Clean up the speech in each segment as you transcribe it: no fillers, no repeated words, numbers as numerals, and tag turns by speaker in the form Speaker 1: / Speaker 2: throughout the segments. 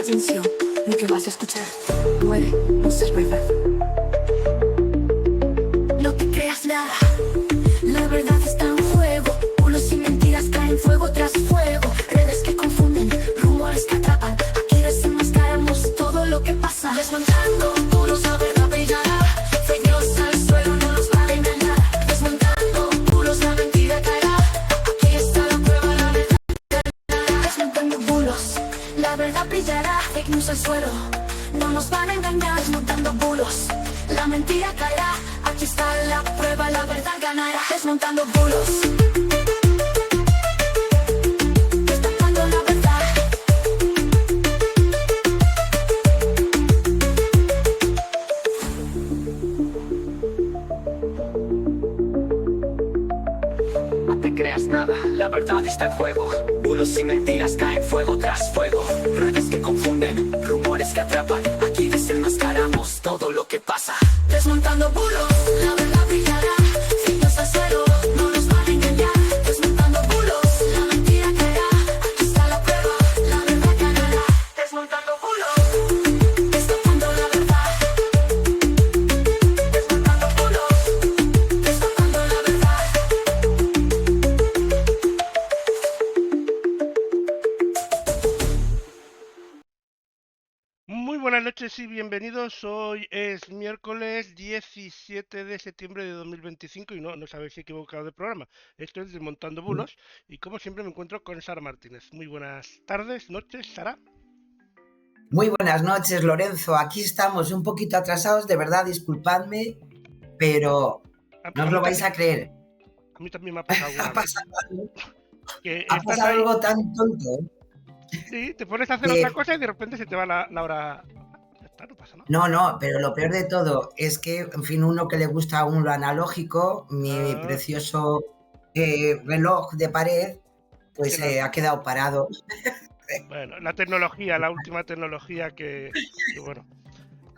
Speaker 1: atención, lo que vas a escuchar puede no ser verdad. No te creas nada, la verdad está en juego. Bulos y mentiras caen fuego tras fuego. Redes que confunden, rumores que atrapan. Aquí desenmascaramos todo lo que pasa. Desmontando bulos, la verdad brillará. Fake news al suelo, no nos van a engañar. Desmontando bulos, la mentira caerá. Aquí está la prueba, la verdad ganará. Desmontando bulos, la verdad brillará. Fake news al suelo, no nos van a engañar. Desmontando bulos, la mentira caerá. Aquí está la prueba, la verdad ganará. Desmontando bulos, destapando la verdad. No te creas nada, la verdad está en juego. Bulos y mentiras caen fuego tras fuego. Redes que confunden, rumores que atrapan. Aquí desenmascaramos todo lo que pasa. Desmontando bulos, la verdad brillará. Fake news al suelo, no nos van a engañar. Desmontando bulos, la mentira caerá. Aquí está la prueba, la verdad ganará. Desmontando bulos, destapando la verdad. Desmontando bulos, destapando la verdad.
Speaker 2: Muy buenas noches y bienvenidos. Hoy es miércoles 17 de septiembre de 2025 y no os habéis equivocado de programa. Esto es Desmontando Bulos y como siempre me encuentro con Sara Martínez. Muy buenas tardes, noches, Sara.
Speaker 3: Muy buenas noches, Lorenzo. Aquí estamos un poquito atrasados, de verdad, disculpadme, pero no os lo vais a creer.
Speaker 2: A mí también me ha pasado alguna
Speaker 3: Ha
Speaker 2: vez.
Speaker 3: pasado algo,
Speaker 2: Que
Speaker 3: ha
Speaker 2: estás
Speaker 3: pasado
Speaker 2: ahí,
Speaker 3: algo tan tonto, ¿eh?
Speaker 2: sí, te pones a hacer
Speaker 3: Que-
Speaker 2: otra cosa y de repente se te va la hora. Ya está, no pasa nada.
Speaker 3: No, pero lo peor de todo es que, en fin, uno que le gusta aún lo analógico, mi
Speaker 2: Ah,
Speaker 3: precioso reloj de pared, pues
Speaker 2: que
Speaker 3: ha quedado parado.
Speaker 2: bueno, la tecnología, la última tecnología que bueno.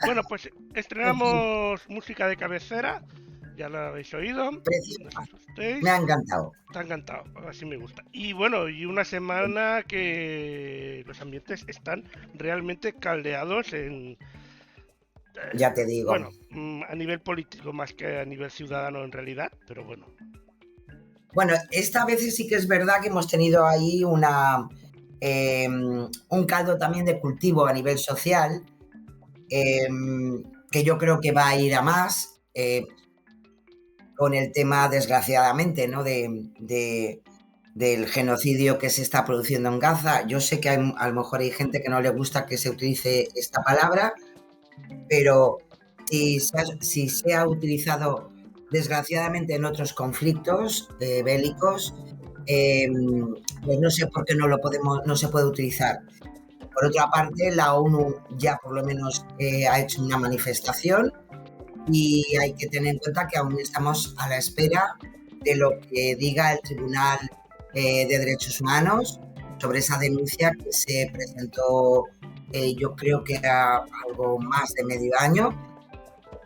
Speaker 2: Bueno, pues estrenamos música de cabecera, ya la habéis oído, no
Speaker 3: Preciosa.
Speaker 2: os asustéis,
Speaker 3: Me ha encantado.
Speaker 2: está encantado, así me gusta. Y bueno, y una semana que los ambientes están realmente caldeados
Speaker 3: Ya te digo.
Speaker 2: bueno, a nivel político más que a nivel ciudadano en realidad, pero bueno.
Speaker 3: Bueno, esta vez sí que es verdad que hemos tenido ahí un caldo también de cultivo a nivel social, que yo creo que va a ir a más con el tema, desgraciadamente, ¿no? del genocidio que se está produciendo en Gaza. Yo sé que a lo mejor hay gente que no le gusta que se utilice esta palabra, pero si se ha utilizado desgraciadamente en otros conflictos bélicos, pues no sé por qué no se puede utilizar. Por otra parte, la ONU ya por lo menos ha hecho una manifestación y hay que tener en cuenta que aún estamos a la espera de lo que diga el Tribunal de Derechos Humanos sobre esa denuncia que se presentó, yo creo que era algo más de medio año,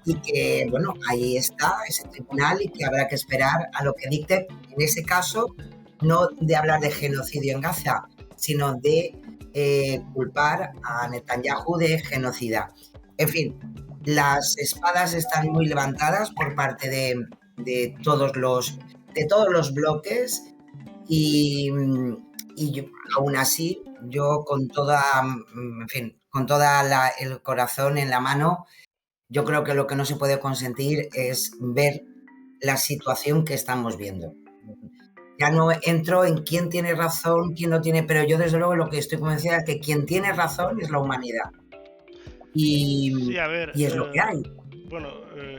Speaker 3: y que, bueno, ahí está ese tribunal y que habrá que esperar a lo que dicte, en ese caso, no de hablar de genocidio en Gaza, sino de culpar a Netanyahu de genocida. En fin, las espadas están muy levantadas por parte de todos los bloques y aún así, yo con toda el corazón en la mano, yo creo que lo que no se puede consentir es ver la situación que estamos viendo. Ya no entro en quién tiene razón, quién no tiene, pero yo desde luego lo que estoy convencida es que quien tiene razón es la humanidad.
Speaker 2: Sí, a ver,
Speaker 3: Y es lo que hay.
Speaker 2: bueno,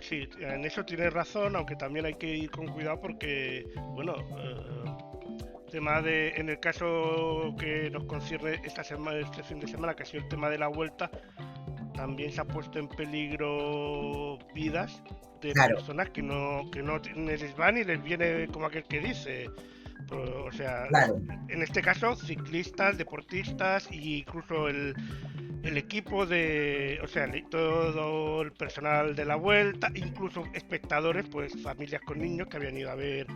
Speaker 2: sí, en eso tienes razón, aunque también hay que ir con cuidado porque, bueno, en el caso que nos concierne esta semana, este fin de semana, que ha sido el tema de la vuelta, también se ha puesto en peligro vidas de
Speaker 3: Claro.
Speaker 2: personas que no ni les va ni les viene, como aquel que dice. O sea,
Speaker 3: Claro.
Speaker 2: en este caso, ciclistas, deportistas e incluso el equipo o sea, todo el personal de la vuelta, incluso espectadores, pues familias con niños que habían ido a ver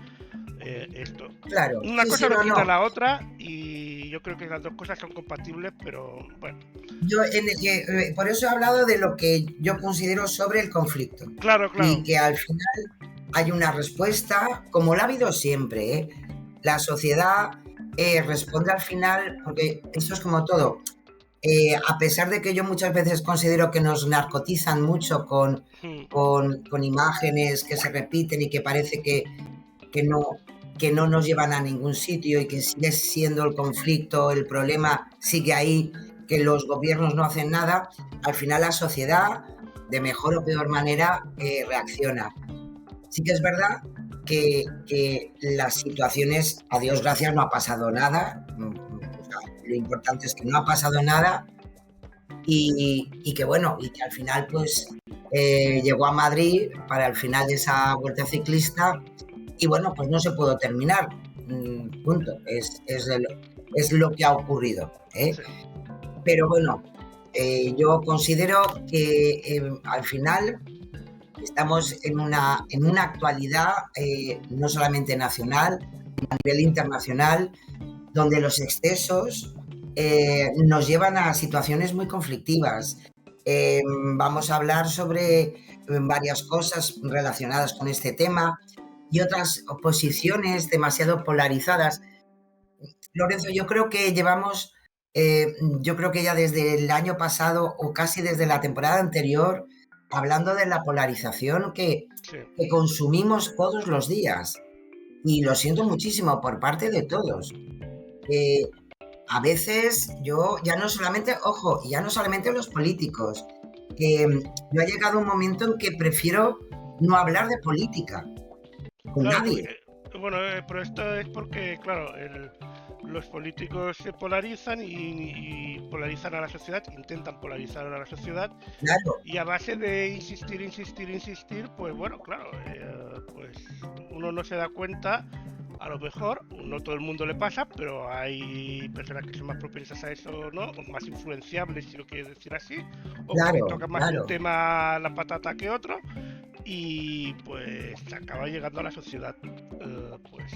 Speaker 2: esto.
Speaker 3: Claro,
Speaker 2: Una
Speaker 3: sí,
Speaker 2: cosa
Speaker 3: sí,
Speaker 2: no
Speaker 3: no,
Speaker 2: quita
Speaker 3: no.
Speaker 2: la otra y yo creo que las dos cosas son compatibles, pero bueno.
Speaker 3: Yo por eso he hablado de lo que yo considero sobre el conflicto
Speaker 2: Claro,
Speaker 3: y
Speaker 2: claro.
Speaker 3: que al final hay una respuesta, como la ha habido siempre, ¿eh? La sociedad responde al final, porque esto es como todo. A pesar de que yo muchas veces considero que nos narcotizan mucho
Speaker 2: Hmm,
Speaker 3: con imágenes que se repiten y que parece que no, que no nos llevan a ningún sitio y que sigue siendo el conflicto, el problema sigue ahí, que los gobiernos no hacen nada, al final la sociedad, de mejor o peor manera, reacciona. Sí que es verdad que las situaciones, a Dios gracias, no ha pasado nada. O sea, lo importante es que no ha pasado nada y que bueno, y que al final pues llegó a Madrid para el final de esa vuelta ciclista y bueno, pues no se pudo terminar. Punto. Es lo que ha ocurrido.
Speaker 2: sí.
Speaker 3: Pero bueno, yo considero que al final estamos en una actualidad no solamente nacional, a nivel internacional, donde los excesos nos llevan a situaciones muy conflictivas. Vamos a hablar sobre varias cosas relacionadas con este tema y otras posiciones demasiado polarizadas. Lorenzo, yo creo que ya desde el año pasado o casi desde la temporada anterior, hablando de la polarización
Speaker 2: Sí.
Speaker 3: que consumimos todos los días. Y lo siento muchísimo por parte de todos. Eh, a veces yo, ya no solamente, ojo, ya no solamente los políticos, que yo ha llegado un momento en que prefiero no hablar de política con
Speaker 2: Claro,
Speaker 3: nadie.
Speaker 2: porque, bueno, pero esto es porque, claro, los políticos se polarizan y polarizan a la sociedad, intentan polarizar a la sociedad,
Speaker 3: Claro,
Speaker 2: y a base de insistir, insistir, insistir, pues bueno, claro, pues uno no se da cuenta, a lo mejor, no todo el mundo le pasa, pero hay personas que son más propensas a eso, ¿no? O más influenciables, si lo quieres decir así, o que le
Speaker 3: claro,
Speaker 2: toca más un
Speaker 3: claro.
Speaker 2: tema la patata que otro, y pues acaba llegando a la sociedad, pues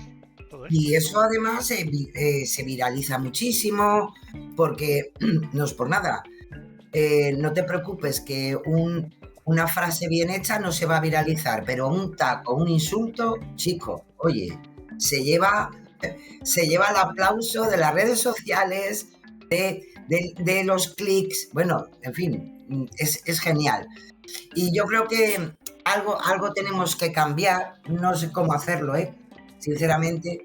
Speaker 2: todo esto.
Speaker 3: Y eso además se viraliza muchísimo porque no es por nada. No te preocupes que una frase bien hecha no se va a viralizar, pero un taco, un insulto, chico, oye, se lleva, se lleva el aplauso de las redes sociales, de los clics, bueno, en fin, es genial. Y yo creo que algo tenemos que cambiar, no sé cómo hacerlo, sinceramente,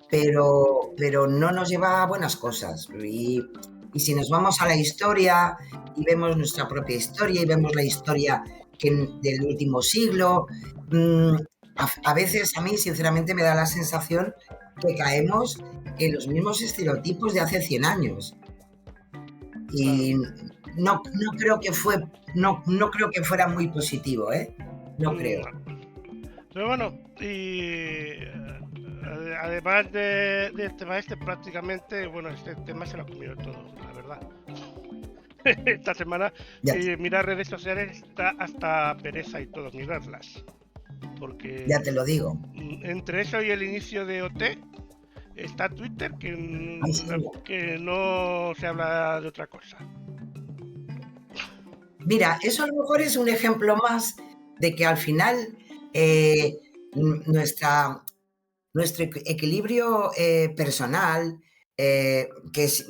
Speaker 3: pero no nos lleva a buenas cosas. Y si nos vamos a la historia y vemos nuestra propia historia y vemos la historia del último siglo, a veces a mí sinceramente me da la sensación que caemos en los mismos estereotipos de hace 100 años.
Speaker 2: Claro.
Speaker 3: Y no creo que no creo que fuera muy positivo, ¿eh? No creo.
Speaker 2: No. Pero bueno, y además del tema este, prácticamente, bueno, este tema se lo ha comido todo, la verdad. Esta semana,
Speaker 3: Ya,
Speaker 2: si miras redes sociales, está hasta pereza y todo, mirarlas.
Speaker 3: ya
Speaker 2: Porque
Speaker 3: te lo digo.
Speaker 2: entre eso y el inicio de OT, está Twitter,
Speaker 3: Ay, sí.
Speaker 2: que no se habla de otra cosa.
Speaker 3: Mira, eso a lo mejor es un ejemplo más de que al final nuestra, nuestro equilibrio personal, que es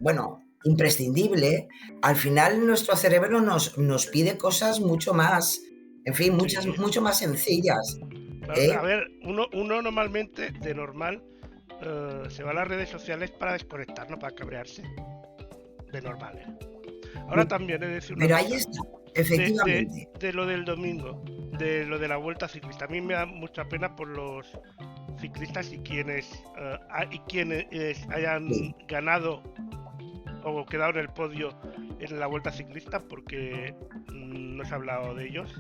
Speaker 3: bueno, imprescindible, al final nuestro cerebro nos pide cosas mucho más, en fin,
Speaker 2: Sí,
Speaker 3: mucho más sencillas.
Speaker 2: claro, a
Speaker 3: ¿Eh?
Speaker 2: ver, uno normalmente, de normal, se va a las redes sociales para desconectar, no para cabrearse. De normal, Ahora también he de decir una
Speaker 3: Pero ahí
Speaker 2: cosa.
Speaker 3: está, efectivamente.
Speaker 2: De lo del domingo, de lo de la vuelta ciclista. A mí me da mucha pena por los ciclistas y quienes hayan
Speaker 3: Sí,
Speaker 2: ganado o quedado en el podio en la vuelta ciclista, porque no se ha hablado de ellos.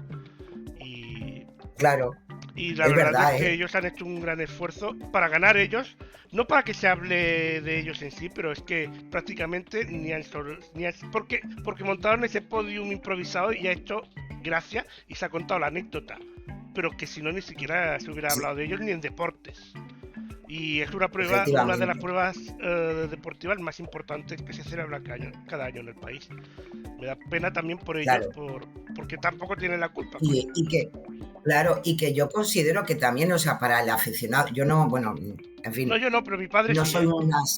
Speaker 2: Y,
Speaker 3: claro,
Speaker 2: y la
Speaker 3: es
Speaker 2: verdad es
Speaker 3: verdad,
Speaker 2: que
Speaker 3: ¿eh?
Speaker 2: ellos han hecho un gran esfuerzo para ganar ellos, no para que se hable de ellos en sí, pero es que prácticamente porque montaron ese podium improvisado y ha hecho gracia y se ha contado la anécdota. pero que si no ni siquiera se hubiera
Speaker 3: Sí,
Speaker 2: hablado de ellos ni en deportes. Y es una de las
Speaker 3: efectivamente.
Speaker 2: pruebas deportivas más importantes que se celebra cada año en el país. Me da pena también por ellos,
Speaker 3: Claro.
Speaker 2: porque tampoco tienen la culpa, pues.
Speaker 3: Y que, claro, y que yo considero que también, o sea, para el aficionado, yo no, bueno, en
Speaker 2: No,
Speaker 3: fin,
Speaker 2: yo no, pero mi padre
Speaker 3: no
Speaker 2: sí,
Speaker 3: soy
Speaker 2: ¿eh?
Speaker 3: unas,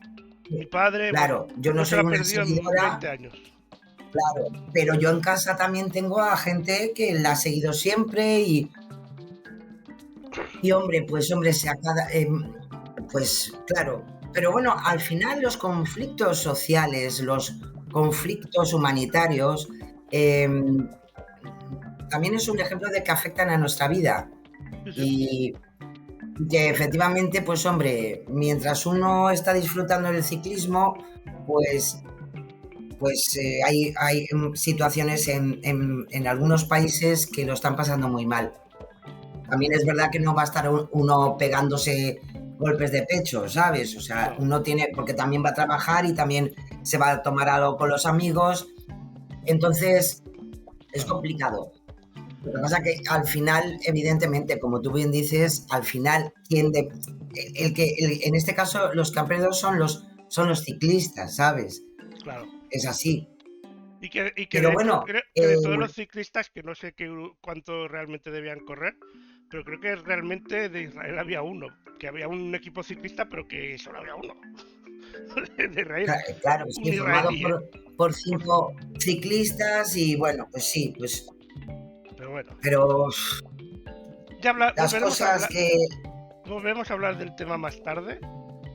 Speaker 2: Mi padre, bueno,
Speaker 3: claro, yo no
Speaker 2: no se
Speaker 3: soy
Speaker 2: la
Speaker 3: una
Speaker 2: perdió en
Speaker 3: seguidora,
Speaker 2: 20 años.
Speaker 3: claro, pero yo en casa también tengo a gente que la ha seguido siempre y hombre, pues hombre, pues claro, pero bueno, al final los conflictos sociales, los conflictos humanitarios, también es un ejemplo de que afectan a nuestra vida
Speaker 2: Sí, sí,
Speaker 3: y que efectivamente, pues hombre, mientras uno está disfrutando del ciclismo, pues, hay situaciones en algunos países que lo están pasando muy mal. También es verdad que no va a estar uno pegándose golpes de pecho, ¿sabes? O sea,
Speaker 2: no.
Speaker 3: uno tiene, porque también va a trabajar y también se va a tomar algo con los amigos, entonces es
Speaker 2: Claro.
Speaker 3: complicado. Lo que pasa es que al final, evidentemente, como tú bien dices, al final, en este caso, los que han perdido son los ciclistas, ¿sabes?
Speaker 2: Claro.
Speaker 3: Es así.
Speaker 2: Y que
Speaker 3: Pero
Speaker 2: de hecho
Speaker 3: bueno,
Speaker 2: creo que de todos los ciclistas, que no sé cuánto realmente debían correr, pero creo que realmente de Israel había uno, que había un equipo ciclista, pero que solo había uno de Israel,
Speaker 3: claro,
Speaker 2: un
Speaker 3: sí, formado
Speaker 2: israelí, ¿eh?
Speaker 3: por
Speaker 2: Por-
Speaker 3: 5 ciclistas y bueno, pues sí, pues,
Speaker 2: pero bueno,
Speaker 3: pero
Speaker 2: ya
Speaker 3: las cosas que
Speaker 2: volveremos a hablar del tema más tarde.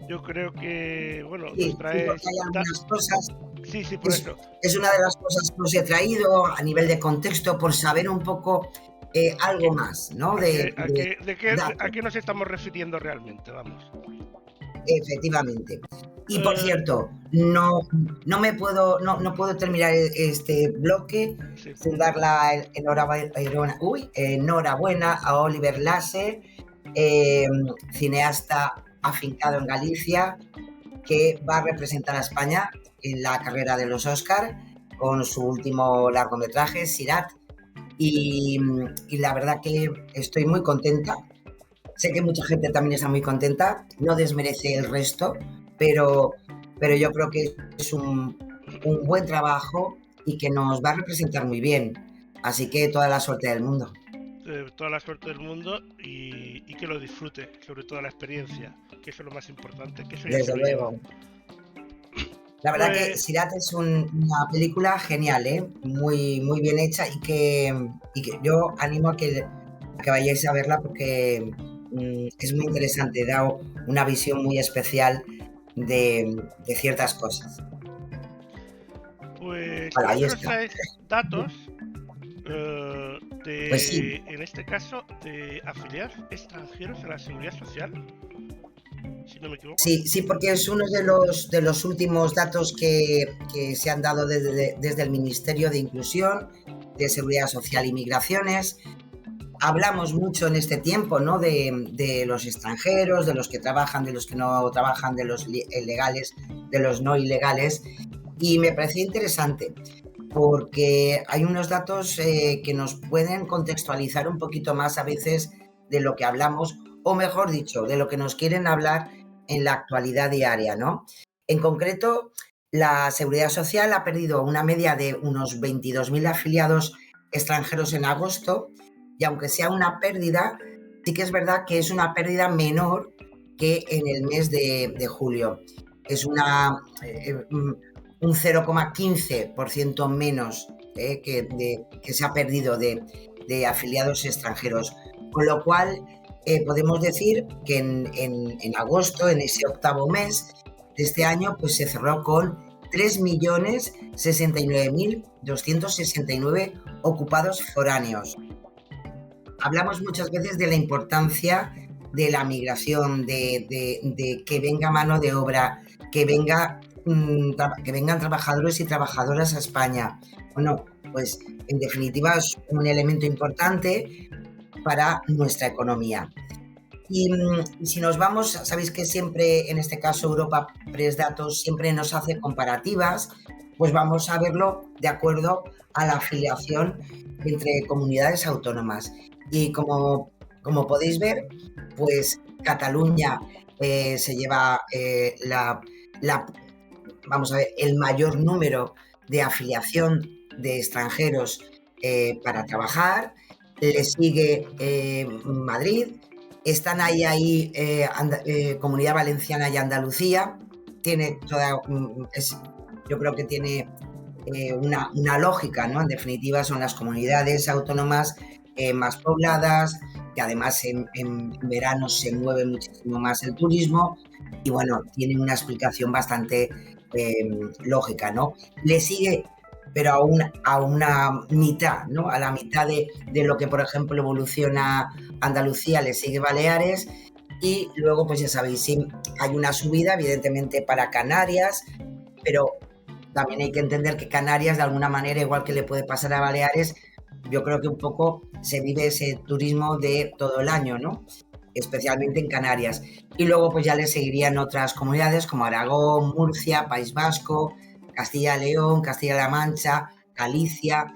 Speaker 2: Yo creo que, bueno, nos
Speaker 3: sí,
Speaker 2: traes...
Speaker 3: porque hay algunas cosas.
Speaker 2: Sí, sí, por
Speaker 3: Es,
Speaker 2: eso.
Speaker 3: es una de las cosas que os he traído a nivel de contexto por saber un poco
Speaker 2: ¿A qué,
Speaker 3: algo más, ¿no?
Speaker 2: a qué, a
Speaker 3: De
Speaker 2: qué, de qué, a
Speaker 3: datos,
Speaker 2: qué nos estamos refiriendo realmente? Vamos.
Speaker 3: efectivamente. Y por
Speaker 2: Eh,
Speaker 3: cierto, no puedo terminar este bloque
Speaker 2: sí,
Speaker 3: sin dar la enhorabuena a Oliver Lasse, eh, cineasta afincado en Galicia, que va a representar a España en la carrera de los Oscar con su último largometraje, Sirat. Y, y la verdad que estoy muy contenta. Sé que mucha gente también está muy contenta, no desmerece el resto, pero yo creo que es un buen trabajo y que nos va a representar muy bien. Así que toda la suerte del mundo.
Speaker 2: toda la suerte del mundo y que lo disfrute, sobre todo la experiencia, que eso es lo más importante, que eso ya se
Speaker 3: Desde
Speaker 2: lo lleva.
Speaker 3: luego. La verdad que
Speaker 2: Pues
Speaker 3: Sirat es una película genial, ¿eh? Muy, muy bien hecha y que yo animo a que vayáis a verla porque es muy interesante, da una visión muy especial de ciertas cosas.
Speaker 2: Pues
Speaker 3: Bueno,
Speaker 2: creo
Speaker 3: ahí
Speaker 2: que nos
Speaker 3: está.
Speaker 2: traes datos
Speaker 3: Pues sí,
Speaker 2: en este caso, de afiliados extranjeros a la seguridad social, si no me equivoco.
Speaker 3: sí, sí, porque es uno de los últimos datos que se han dado desde el Ministerio de Inclusión, de Seguridad Social y Migraciones. Hablamos mucho en este tiempo, ¿no? De los extranjeros, de los que trabajan, de los que no trabajan, de los legales, de los no ilegales. Y me parecía interesante porque hay unos datos que nos pueden contextualizar un poquito más a veces de lo que hablamos, o mejor dicho, de lo que nos quieren hablar en la actualidad diaria, ¿no? En concreto, la Seguridad Social ha perdido una media de unos 22.000 afiliados extranjeros en agosto, y aunque sea una pérdida, sí que es verdad que es una pérdida menor que en el mes de julio. Es un 0,15% menos que se ha perdido de afiliados extranjeros. Con lo cual, podemos decir que en agosto, en ese octavo mes de este año, pues se cerró con 3.069.269 ocupados foráneos. Hablamos muchas veces de la importancia de la migración, de que venga mano de obra, que vengan trabajadores y trabajadoras a España. Bueno, pues en definitiva es un elemento importante para nuestra economía. Y si nos vamos, sabéis que siempre, en este caso Europa Press Datos, siempre nos hace comparativas, pues vamos a verlo de acuerdo a la afiliación entre comunidades autónomas. Y como como podéis ver, pues Cataluña se lleva vamos a ver, el mayor número de afiliación de extranjeros para trabajar. Le sigue Madrid. Están ahí Comunidad Valenciana y Andalucía. Yo creo que tiene una lógica, ¿no? En definitiva, son las comunidades autónomas más pobladas, que además en verano se mueve muchísimo más el turismo y bueno, tiene una explicación bastante lógica, ¿no? Le sigue, pero a una mitad, ¿no? A la mitad de lo que, por ejemplo, evoluciona Andalucía, le sigue Baleares y luego, pues ya sabéis, sí, hay una subida, evidentemente, para Canarias, pero también hay que entender que Canarias, de alguna manera, igual que le puede pasar a Baleares, yo creo que un poco se vive ese turismo de todo el año, ¿no? Especialmente en Canarias. Y luego pues ya le seguirían otras comunidades como Aragón, Murcia, País Vasco, Castilla-León, Castilla-La Mancha, Galicia,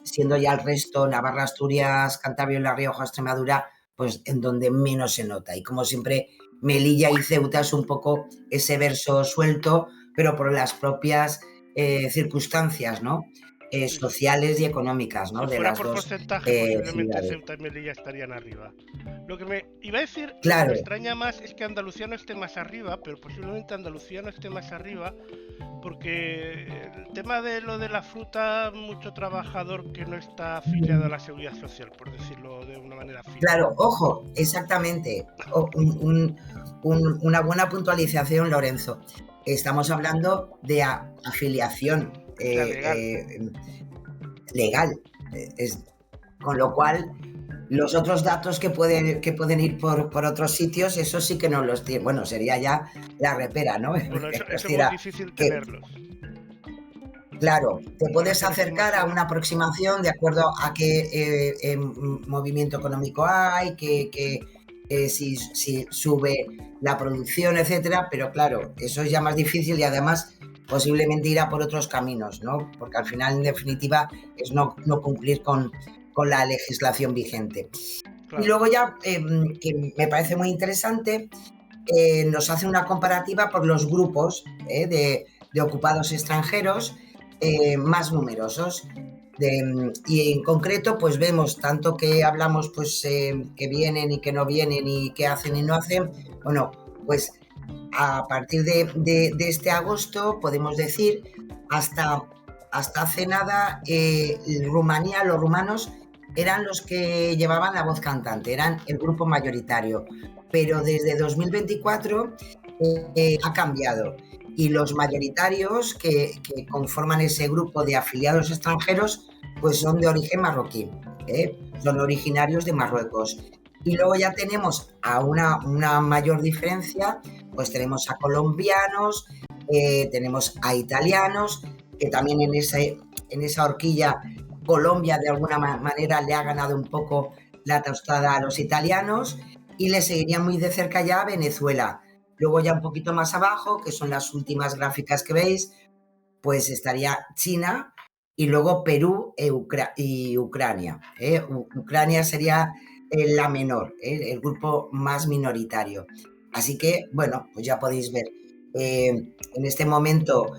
Speaker 3: siendo ya el resto Navarra, Asturias, Cantabria, La Rioja, Extremadura, pues en donde menos se nota. Y como siempre, Melilla y Ceuta es un poco ese verso suelto, pero por las propias circunstancias, ¿no? Sociales y económicas, ¿no?
Speaker 2: Si
Speaker 3: de
Speaker 2: fuera
Speaker 3: las
Speaker 2: por
Speaker 3: dos
Speaker 2: porcentaje, posiblemente
Speaker 3: ciudades.
Speaker 2: Ceuta y Melilla estarían arriba. Lo que me iba a decir,
Speaker 3: Claro.
Speaker 2: lo que me extraña más es que Andalucía no esté más arriba, pero posiblemente Andalucía no esté más arriba, porque el tema de lo de la fruta, mucho trabajador que no está afiliado a la seguridad social, por decirlo de una manera fina.
Speaker 3: Claro, ojo, exactamente. Una buena puntualización, Lorenzo. Estamos hablando de afiliación legal. Con lo cual, los otros datos que pueden ir por otros sitios, eso sí que no los tiene. Bueno, sería ya la repera, ¿no?
Speaker 2: Bueno, eso es muy difícil tenerlos.
Speaker 3: Claro, te puedes acercar a una aproximación de acuerdo a qué movimiento económico hay, si sube la producción, etcétera, pero claro, eso es ya más difícil y además posiblemente irá por otros caminos, ¿no? Porque al final, en definitiva, es no cumplir con la legislación vigente. Claro. Y luego ya, que me parece muy interesante, nos hace una comparativa por los grupos de ocupados extranjeros más numerosos. Y en concreto, pues vemos tanto que hablamos, pues que vienen y que no vienen y que hacen y no hacen. Bueno, pues a partir de este agosto, podemos decir, hasta hace nada, Rumanía, los rumanos eran los que llevaban la voz cantante, eran el grupo mayoritario. Pero desde 2024 ha cambiado. Y los mayoritarios que conforman ese grupo de afiliados extranjeros, pues son de origen marroquí, son originarios de Marruecos. Y luego ya tenemos a una mayor diferencia, pues tenemos a colombianos, tenemos a italianos, que también en esa horquilla Colombia de alguna manera le ha ganado un poco la tostada a los italianos, y le seguiría muy de cerca ya a Venezuela. Luego ya un poquito más abajo, que son las últimas gráficas que veis, pues estaría China y luego Perú y Ucrania. Ucrania sería la menor, el grupo más minoritario. Así que, bueno, pues ya podéis ver. En este momento,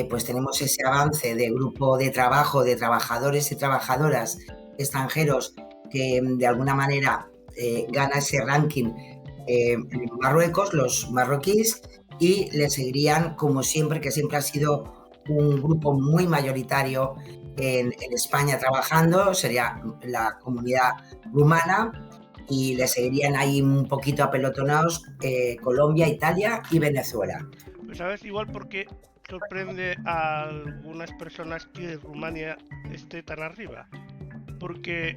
Speaker 3: pues tenemos ese avance de grupo de trabajo de trabajadores y trabajadoras extranjeros que de alguna manera gana ese ranking Marruecos, los marroquíes, y le seguirían como siempre, que siempre ha sido un grupo muy mayoritario en España trabajando, sería la comunidad rumana, y le seguirían ahí un poquito apelotonados Colombia, Italia y Venezuela.
Speaker 2: Pues sabes, igual porque sorprende a algunas personas que Rumania esté tan arriba. Porque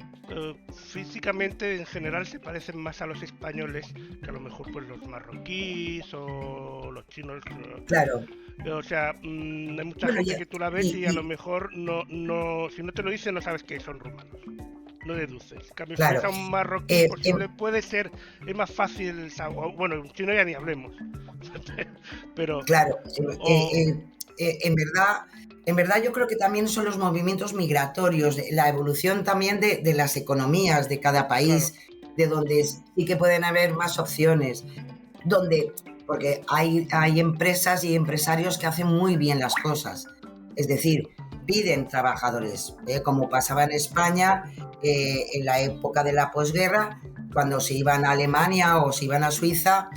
Speaker 2: físicamente en general se parecen más a los españoles que a lo mejor pues los marroquíes o los chinos.
Speaker 3: Claro.
Speaker 2: O sea, hay mucha gente que tú la ves y a lo mejor no, si no te lo dicen no sabes que son rumanos. No deduces. En cambio, si ves a un marroquí, puede ser, es más fácil, bueno, un chino ya ni hablemos. Pero
Speaker 3: claro, en verdad yo creo que también son los movimientos migratorios, la evolución también de las economías de cada país, claro, de donde sí que pueden haber más opciones, porque hay empresas y empresarios que hacen muy bien las cosas, es decir, piden trabajadores, como pasaba en España en la época de la posguerra, cuando se iban a Alemania o se iban a Suiza,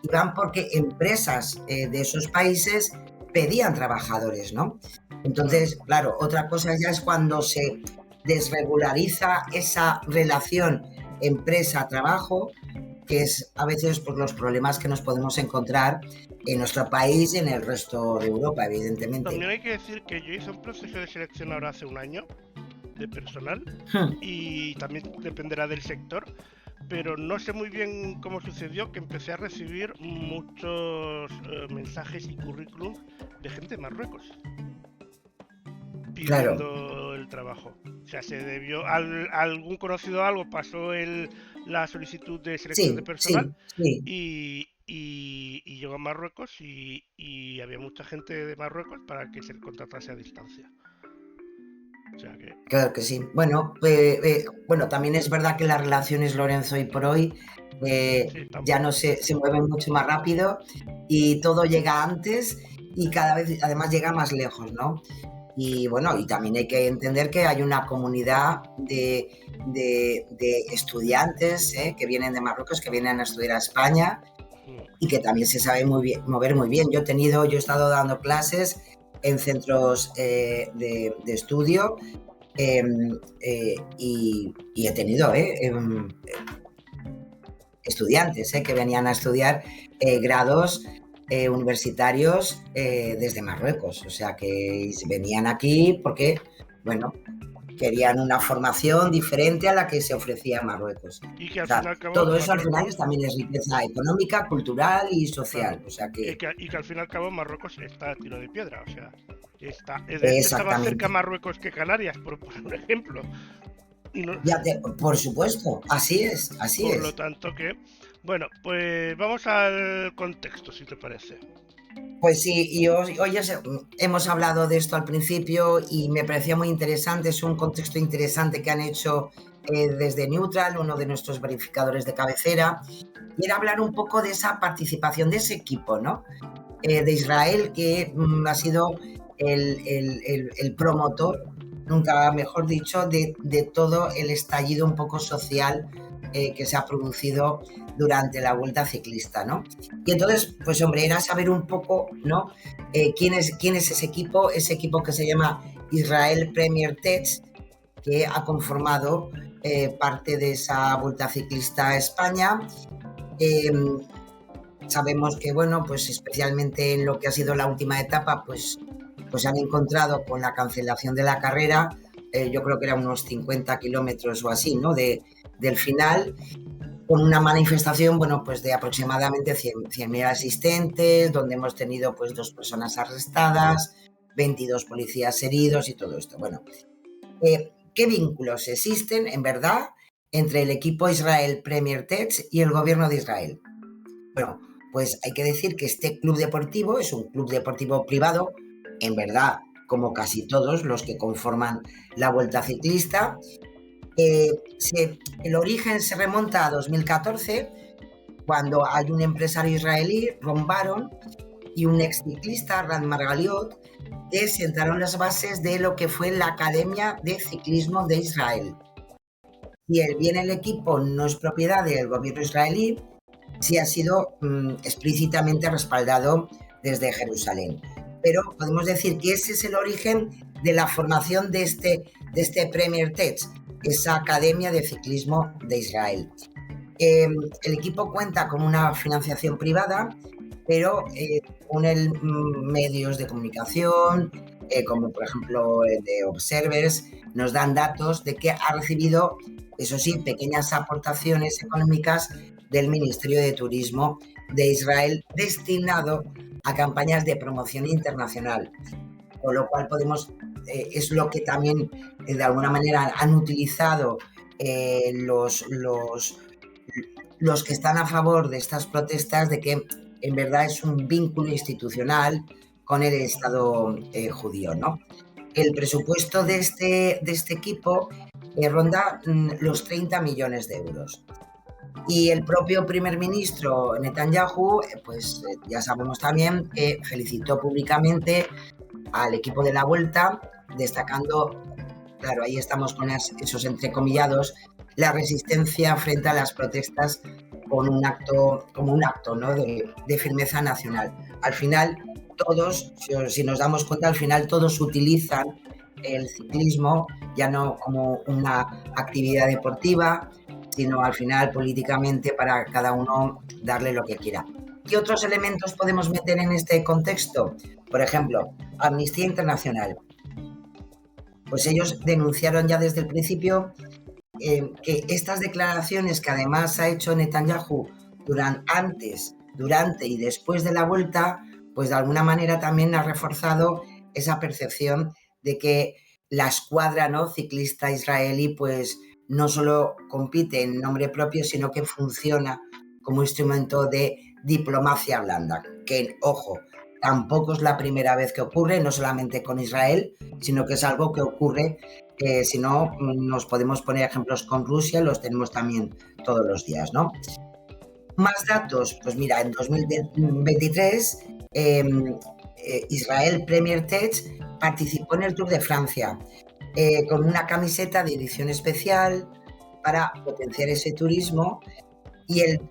Speaker 3: iban porque empresas de esos países pedían trabajadores, ¿no? Entonces, claro, otra cosa ya es cuando se desregulariza esa relación empresa-trabajo, que es a veces por los problemas que nos podemos encontrar en nuestro país y en el resto de Europa, evidentemente.
Speaker 2: También hay que decir que yo hice un proceso de selección ahora hace un año de personal y también dependerá del sector, pero no sé muy bien cómo sucedió que empecé a recibir muchos mensajes y currículum de gente de Marruecos pidiendo el trabajo. O sea, se debió, algún conocido algo pasó la solicitud de selección de personal y llegó a Marruecos y había mucha gente de Marruecos para que se contratase a distancia. O sea que...
Speaker 3: Claro que sí. Bueno, también es verdad que las relaciones, Lorenzo, hoy por hoy ya no se mueven mucho más rápido y todo llega antes y cada vez además llega más lejos, ¿no? Y bueno, y también hay que entender que hay una comunidad de estudiantes que vienen de Marruecos, que vienen a estudiar a España y que también se sabe mover muy bien. Yo he estado dando clases en centros de estudio y he tenido estudiantes que venían a estudiar grados universitarios desde Marruecos, o sea que venían aquí porque, bueno, querían una formación diferente a la que se ofrecía en Marruecos.
Speaker 2: Y que al fin y al cabo,
Speaker 3: todo eso al final también es riqueza económica, cultural y social.
Speaker 2: Claro.
Speaker 3: O sea que...
Speaker 2: Y que al fin y al cabo está a tiro de piedra, o sea, está más cerca Marruecos que Canarias, por un ejemplo. Y no,
Speaker 3: por supuesto, así es.
Speaker 2: Por lo tanto que... Bueno, pues vamos al contexto, si te parece.
Speaker 3: Pues sí, y hoy hemos hablado de esto al principio y me parecía muy interesante, es un contexto interesante que han hecho desde Neutral, uno de nuestros verificadores de cabecera, y era hablar un poco de esa participación de ese equipo, ¿no? De Israel, que ha sido el promotor, nunca mejor dicho, de todo el estallido un poco social que se ha producido durante la Vuelta Ciclista, ¿no? Y entonces, pues hombre, era saber un poco, ¿no? ¿Quién es ese equipo que se llama Israel Premier Tech, que ha conformado parte de esa Vuelta Ciclista a España. Sabemos que, bueno, pues especialmente en lo que ha sido la última etapa, pues han encontrado con la cancelación de la carrera, yo creo que eran unos 50 kilómetros o así, ¿no? Del final, con una manifestación, bueno, pues de aproximadamente 100.000 asistentes, donde hemos tenido pues 2 personas arrestadas, 22 policías heridos y todo esto. Bueno, ¿qué vínculos existen, en verdad, entre el equipo Israel Premier Tech y el gobierno de Israel? Bueno, pues hay que decir que este club deportivo es un club deportivo privado, en verdad, como casi todos los que conforman la Vuelta Ciclista. El origen se remonta a 2014, cuando hay un empresario israelí, Ron Baron, y un exciclista, Ran Margaliot, que sentaron las bases de lo que fue la Academia de Ciclismo de Israel. Y el equipo no es propiedad del gobierno israelí, sí ha sido explícitamente respaldado desde Jerusalén. Pero podemos decir que ese es el origen de la formación de este Premier Tech, esa Academia de Ciclismo de Israel. El equipo cuenta con una financiación privada, pero con medios de comunicación, como por ejemplo de Observers, nos dan datos de que ha recibido, eso sí, pequeñas aportaciones económicas del Ministerio de Turismo de Israel destinado a campañas de promoción internacional, con lo cual es lo que también de alguna manera han utilizado los que están a favor de estas protestas, de que en verdad es un vínculo institucional con el Estado judío, ¿no? El presupuesto de este equipo ronda los 30 millones de euros. Y el propio primer ministro Netanyahu, pues ya sabemos también que felicitó públicamente al equipo de la Vuelta, destacando, claro, ahí estamos con esos entrecomillados, la resistencia frente a las protestas como un acto, ¿no?, de firmeza nacional. Al final, todos, si nos damos cuenta, al final todos utilizan el ciclismo ya no como una actividad deportiva, sino al final políticamente para cada uno darle lo que quiera. ¿Qué otros elementos podemos meter en este contexto? Por ejemplo, Amnistía Internacional. Pues ellos denunciaron ya desde el principio que estas declaraciones que además ha hecho Netanyahu antes, durante y después de la vuelta, pues de alguna manera también ha reforzado esa percepción de que la escuadra, ¿no?, ciclista israelí pues no solo compite en nombre propio, sino que funciona como instrumento de diplomacia blanda, que, ojo, tampoco es la primera vez que ocurre, no solamente con Israel, sino que es algo que ocurre, si no, nos podemos poner ejemplos con Rusia, los tenemos también todos los días, ¿no? Más datos, pues mira, en 2023 Israel Premier Tech participó en el Tour de Francia con una camiseta de edición especial para potenciar ese turismo, y el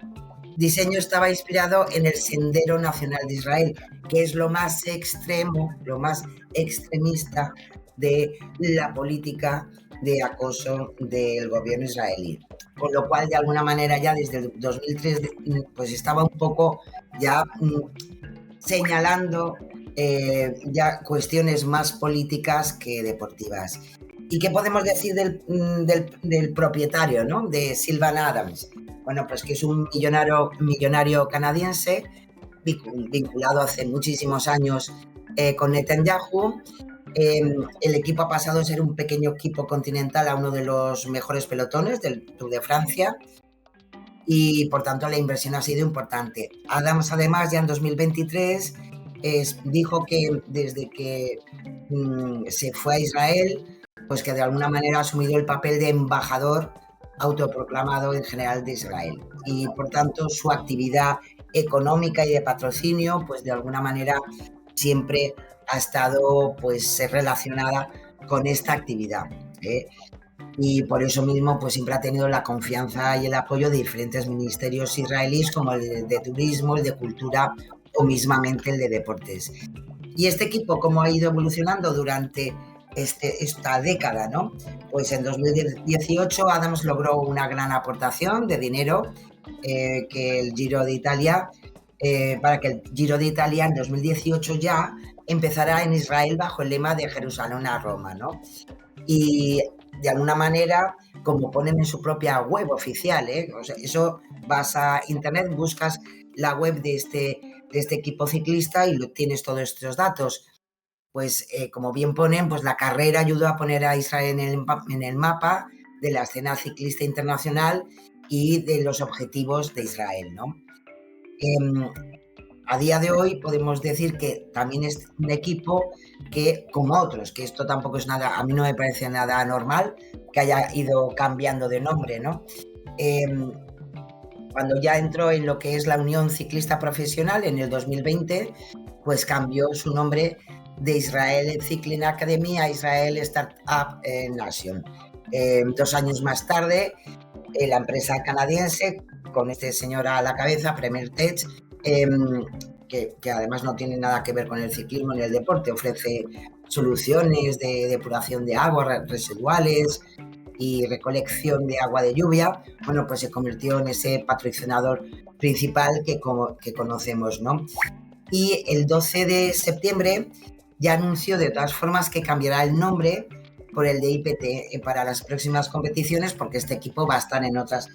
Speaker 3: diseño estaba inspirado en el Sendero Nacional de Israel, que es lo más extremo, lo más extremista de la política de acoso del gobierno israelí. Con lo cual, de alguna manera, ya desde el 2003 pues estaba un poco ya señalando ya cuestiones más políticas que deportivas. ¿Y qué podemos decir del propietario, ¿no?, de Sylvan Adams? Bueno, pues que es un millonario canadiense vinculado hace muchísimos años con Netanyahu. El equipo ha pasado de ser un pequeño equipo continental a uno de los mejores pelotones del Tour de Francia, y por tanto la inversión ha sido importante. Adams, además, ya en 2023 dijo que desde que se fue a Israel, pues que de alguna manera ha asumido el papel de embajador autoproclamado en general de Israel, y por tanto su actividad económica y de patrocinio pues de alguna manera siempre ha estado pues relacionada con esta actividad, y por eso mismo pues siempre ha tenido la confianza y el apoyo de diferentes ministerios israelíes, como el de turismo, el de cultura o mismamente el de deportes. Y este equipo, ¿cómo ha ido evolucionando durante esta década, ¿no? Pues en 2018 Adams logró una gran aportación de dinero que el Giro de Italia, para que el Giro de Italia en 2018 ya empezará en Israel bajo el lema de Jerusalén a Roma, ¿no? Y de alguna manera, como ponen en su propia web oficial, o sea, eso, vas a internet, buscas la web de este equipo ciclista y tienes todos estos datos. Pues como bien ponen, pues la carrera ayudó a poner a Israel en el mapa de la escena ciclista internacional y de los objetivos de Israel, ¿no? A día de hoy podemos decir que también es un equipo que, como otros, que esto tampoco es nada, a mí no me parece nada normal que haya ido cambiando de nombre, ¿no? Cuando ya entró en lo que es la Unión Ciclista Profesional en el 2020, pues cambió su nombre de Israel Cycling Academy a Israel Startup Nation. 2 años más tarde, la empresa canadiense, con este señor a la cabeza, Premier Tech, que además no tiene nada que ver con el ciclismo ni el deporte, ofrece soluciones de depuración de aguas residuales y recolección de agua de lluvia. Bueno, pues se convirtió en ese patrocinador principal que conocemos, ¿no? Y el 12 de septiembre ya anunció de todas formas que cambiará el nombre por el de IPT para las próximas competiciones, porque este equipo va a estar en otras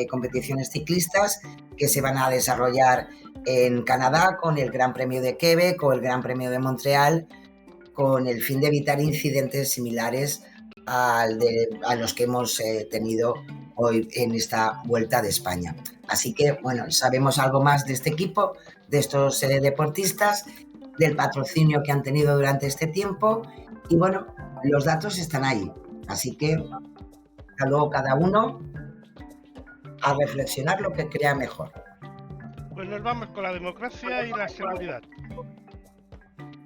Speaker 3: competiciones ciclistas que se van a desarrollar en Canadá, con el Gran Premio de Quebec o el Gran Premio de Montreal, con el fin de evitar incidentes similares a los que hemos tenido hoy en esta Vuelta de España. Así que, bueno, sabemos algo más de este equipo, de estos deportistas, del patrocinio que han tenido durante este tiempo, y bueno, los datos están ahí. Así que, hasta luego cada uno. a reflexionar lo que crea mejor.
Speaker 2: Pues nos vamos con la democracia y la seguridad.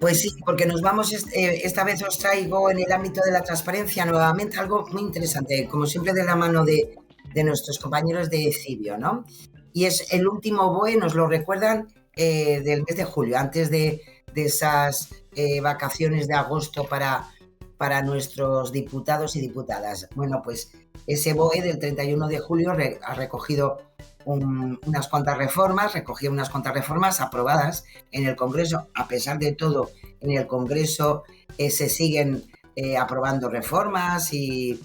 Speaker 3: Pues sí, porque nos vamos, esta vez os traigo en el ámbito de la transparencia nuevamente algo muy interesante, como siempre de la mano de nuestros compañeros de Cibio, ¿no? Y es el último BOE, nos lo recuerdan, del mes de julio, antes de esas vacaciones de agosto para nuestros diputados y diputadas. Bueno, pues ese BOE del 31 de julio ha recogido unas cuantas reformas, aprobadas en el Congreso. A pesar de todo, en el Congreso se siguen aprobando reformas y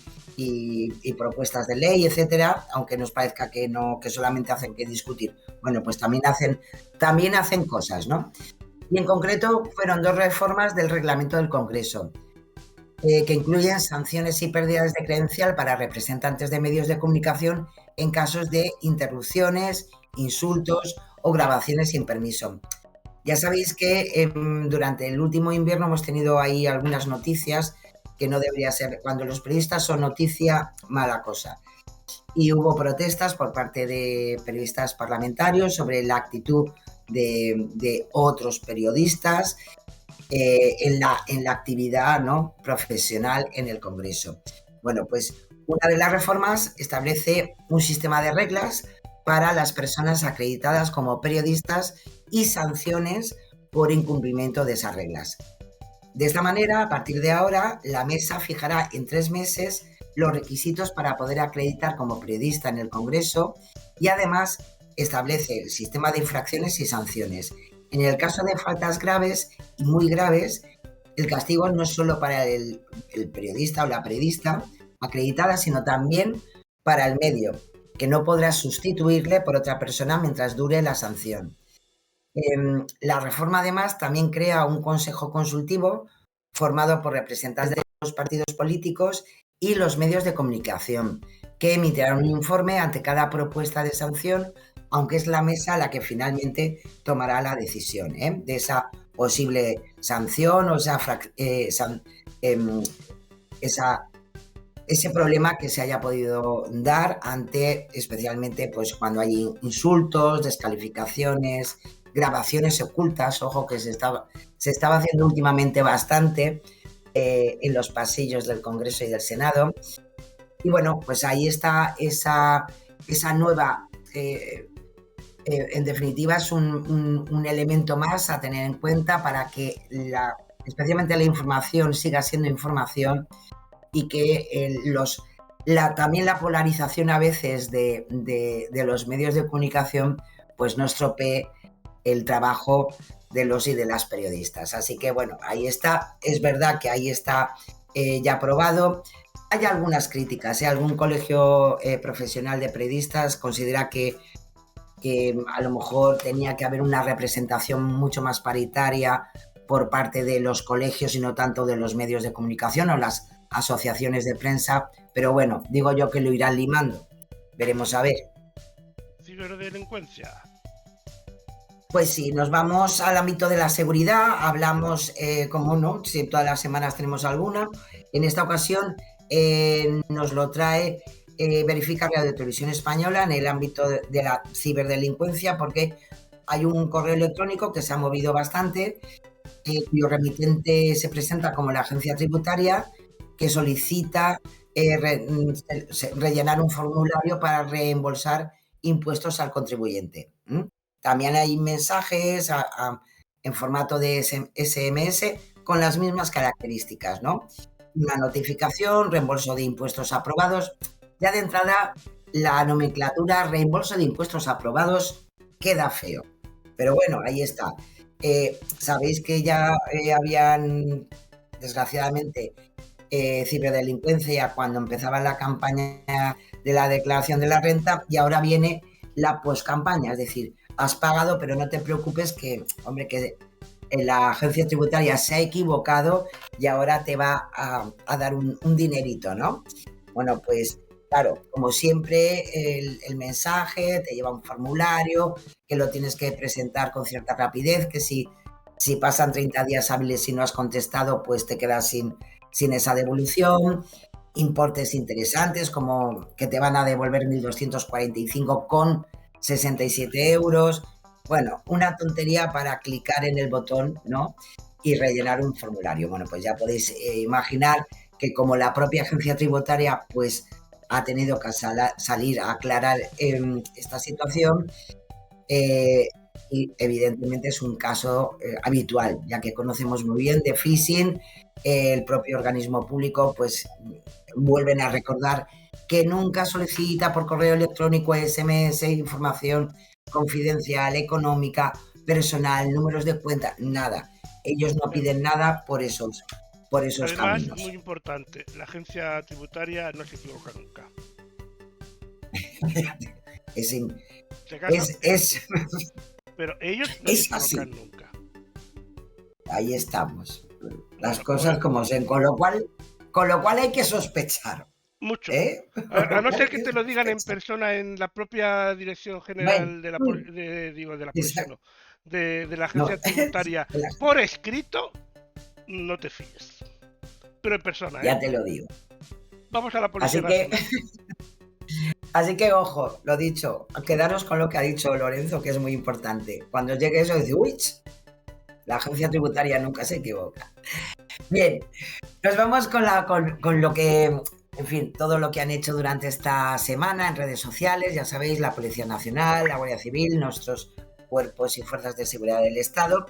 Speaker 3: propuestas de ley, etcétera, aunque nos parezca que no, que solamente hacen que discutir. Bueno, pues también hacen cosas, ¿no? Y en concreto fueron 2 reformas del reglamento del Congreso, que incluyen sanciones y pérdidas de credencial para representantes de medios de comunicación en casos de interrupciones, insultos o grabaciones sin permiso. Ya sabéis que durante el último invierno hemos tenido ahí algunas noticias que no debería ser. Cuando los periodistas son noticia, mala cosa. Y hubo protestas por parte de periodistas parlamentarios sobre la actitud de otros periodistas en la actividad, ¿no?, profesional en el Congreso. Bueno, pues una de las reformas establece un sistema de reglas para las personas acreditadas como periodistas y sanciones por incumplimiento de esas reglas. De esta manera, a partir de ahora, la mesa fijará en 3 meses los requisitos para poder acreditar como periodista en el Congreso y además establece el sistema de infracciones y sanciones. En el caso de faltas graves y muy graves, el castigo no es solo para el periodista o la periodista acreditada, sino también para el medio, que no podrá sustituirle por otra persona mientras dure la sanción. La reforma, además, también crea un consejo consultivo formado por representantes de los partidos políticos y los medios de comunicación, que emitirán un informe ante cada propuesta de sanción, aunque es la mesa la que finalmente tomará la decisión de esa posible sanción o ese problema que se haya podido dar ante, especialmente pues cuando hay insultos, descalificaciones, grabaciones ocultas. Ojo, que se estaba haciendo últimamente bastante en los pasillos del Congreso y del Senado. Y bueno, pues ahí está esa nueva, en definitiva es un elemento más a tener en cuenta para que especialmente la información siga siendo información y que también la polarización a veces de los medios de comunicación pues no estropee el trabajo de los y de las periodistas. Así que bueno, ahí está. Es verdad que ahí está ya aprobado. Hay algunas críticas. Algún colegio profesional de periodistas considera que a lo mejor tenía que haber una representación mucho más paritaria por parte de los colegios y no tanto de los medios de comunicación o las asociaciones de prensa, pero bueno, digo yo que lo irán limando. Veremos a ver.
Speaker 2: Ciberdelincuencia.
Speaker 3: Pues sí, nos vamos al ámbito de la seguridad. Hablamos, como no, si todas las semanas tenemos alguna. En esta ocasión nos lo trae Verifica Radio Televisión Española en el ámbito de la ciberdelincuencia, porque hay un correo electrónico que se ha movido bastante, cuyo remitente se presenta como la agencia tributaria, que solicita rellenar un formulario para reembolsar impuestos al contribuyente. También hay mensajes en formato de SMS con las mismas características, ¿no? Una notificación, reembolso de impuestos aprobados. Ya de entrada, la nomenclatura reembolso de impuestos aprobados queda feo. Pero bueno, ahí está. Sabéis que ya habían, desgraciadamente, ciberdelincuencia cuando empezaba la campaña de la declaración de la renta, y ahora viene la poscampaña, es decir, has pagado, pero no te preocupes que, hombre, que la agencia tributaria se ha equivocado y ahora te va a dar un dinerito, ¿no? Bueno, pues claro, como siempre, el mensaje te lleva un formulario que lo tienes que presentar con cierta rapidez, que si pasan 30 días hábiles y no has contestado, pues te quedas sin esa devolución. importes interesantes como que te van a devolver 1.245,67 euros. Bueno, una tontería para clicar en el botón, ¿no? Y rellenar un formulario. Bueno, pues ya podéis imaginar que como la propia agencia tributaria pues ha tenido que salir a aclarar esta situación, y evidentemente es un caso habitual, ya que conocemos muy bien de phishing. El propio organismo público pues vuelven a recordar que nunca solicita por correo electrónico, SMS, información confidencial, económica, personal, números de cuenta, nada. Ellos no piden nada por esos
Speaker 2: Además,
Speaker 3: caminos.
Speaker 2: muy importante, la agencia tributaria no se equivoca nunca. Pero ellos no se equivocan nunca.
Speaker 3: Ahí estamos. Las cosas como son, con lo cual hay que sospechar.
Speaker 2: Mucho. A no ser que te lo digan en persona en la propia Dirección General de la Policía, no, de la Agencia Tributaria, por escrito, no te fíes. Pero en persona,
Speaker 3: Ya te lo digo.
Speaker 2: Vamos a la Policía Nacional.
Speaker 3: Así que, ojo, lo dicho, quedaros con lo que ha dicho Lorenzo, que es muy importante. Cuando llegue eso, dice, uy, la agencia tributaria nunca se equivoca. Bien, nos vamos con lo que, en fin, todo lo que han hecho durante esta semana en redes sociales. Ya sabéis, la Policía Nacional, la Guardia Civil, nuestros cuerpos y fuerzas de seguridad del Estado.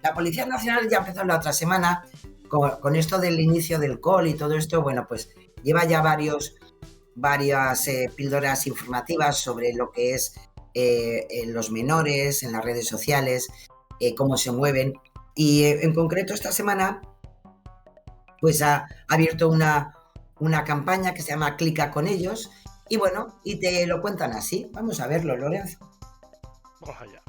Speaker 3: La Policía Nacional ya empezó la otra semana con esto del inicio del call y todo esto. Bueno, pues lleva ya varias píldoras informativas sobre lo que es los menores en las redes sociales, cómo se mueven. Y en concreto esta semana pues ha abierto una campaña que se llama Clica con ellos y bueno, y te lo cuentan así. Vamos a verlo, Lorenzo.
Speaker 2: Vamos allá.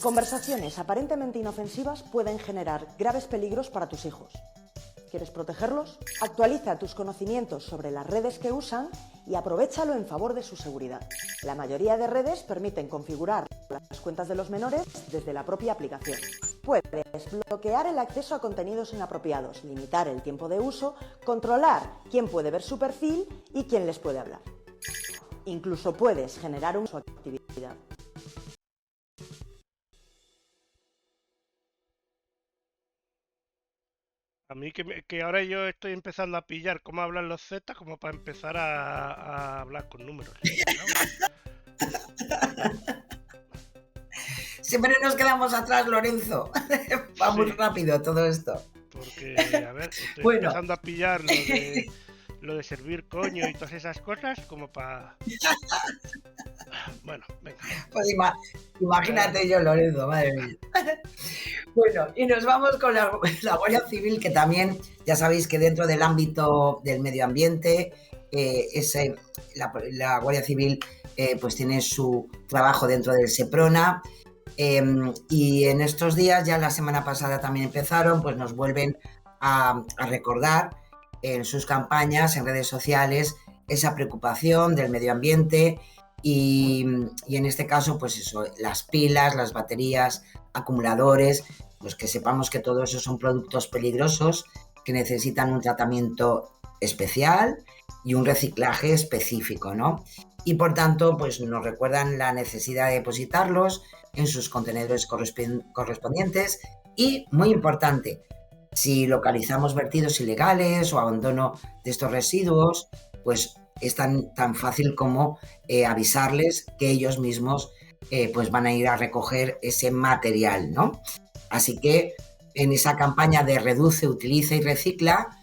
Speaker 4: Conversaciones aparentemente inofensivas pueden generar graves peligros para tus hijos. ¿Quieres protegerlos? Actualiza tus conocimientos sobre las redes que usan y aprovéchalo en favor de su seguridad. La mayoría de redes permiten configurar las cuentas de los menores desde la propia aplicación. Puedes bloquear el acceso a contenidos inapropiados, limitar el tiempo de uso, controlar quién puede ver su perfil y quién les puede hablar. Incluso puedes generar su actividad.
Speaker 2: A mí que ahora yo estoy empezando a pillar cómo hablan los Z como para empezar a hablar con números.
Speaker 3: Siempre nos quedamos atrás, Lorenzo. Va muy rápido todo esto.
Speaker 2: Porque, a ver, estoy empezando a pillar lo de servir coño y todas esas cosas como para... Bueno, venga.
Speaker 3: Pues imagínate yo, Lorenzo, madre mía. Bueno, y nos vamos con la Guardia Civil, que también, ya sabéis que dentro del ámbito del medio ambiente, la Guardia Civil pues tiene su trabajo dentro del SEPRONA, y en estos días, ya la semana pasada también empezaron, pues nos vuelven a recordar en sus campañas, en redes sociales, esa preocupación del medio ambiente y en este caso, pues eso, las pilas, las baterías, acumuladores, pues que sepamos que todo eso son productos peligrosos que necesitan un tratamiento especial y un reciclaje específico, ¿no? Y por tanto, pues nos recuerdan la necesidad de depositarlos en sus contenedores correspondientes y, muy importante, si localizamos vertidos ilegales o abandono de estos residuos, pues es tan fácil como avisarles que ellos mismos pues van a ir a recoger ese material, ¿no? Así que en esa campaña de reduce, utiliza y recicla,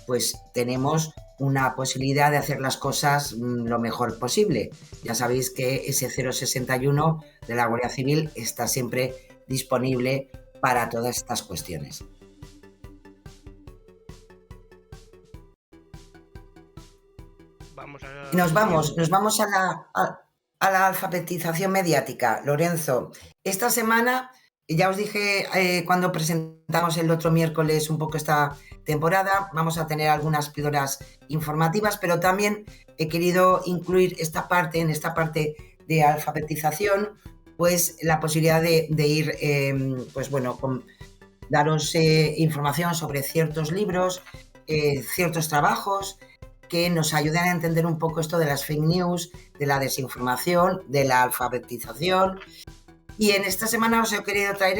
Speaker 3: pues tenemos una posibilidad de hacer las cosas lo mejor posible. Ya sabéis que ese 061 de la Guardia Civil está siempre disponible para todas estas cuestiones. Nos vamos a la alfabetización mediática. Lorenzo, esta semana Ya os dije cuando presentamos el otro miércoles un poco esta temporada, vamos a tener algunas píldoras informativas, pero también he querido incluir en esta parte de alfabetización, pues la posibilidad de ir, daros información sobre ciertos libros, ciertos trabajos que nos ayuden a entender un poco esto de las fake news, de la desinformación, de la alfabetización. Y en esta semana os he querido traer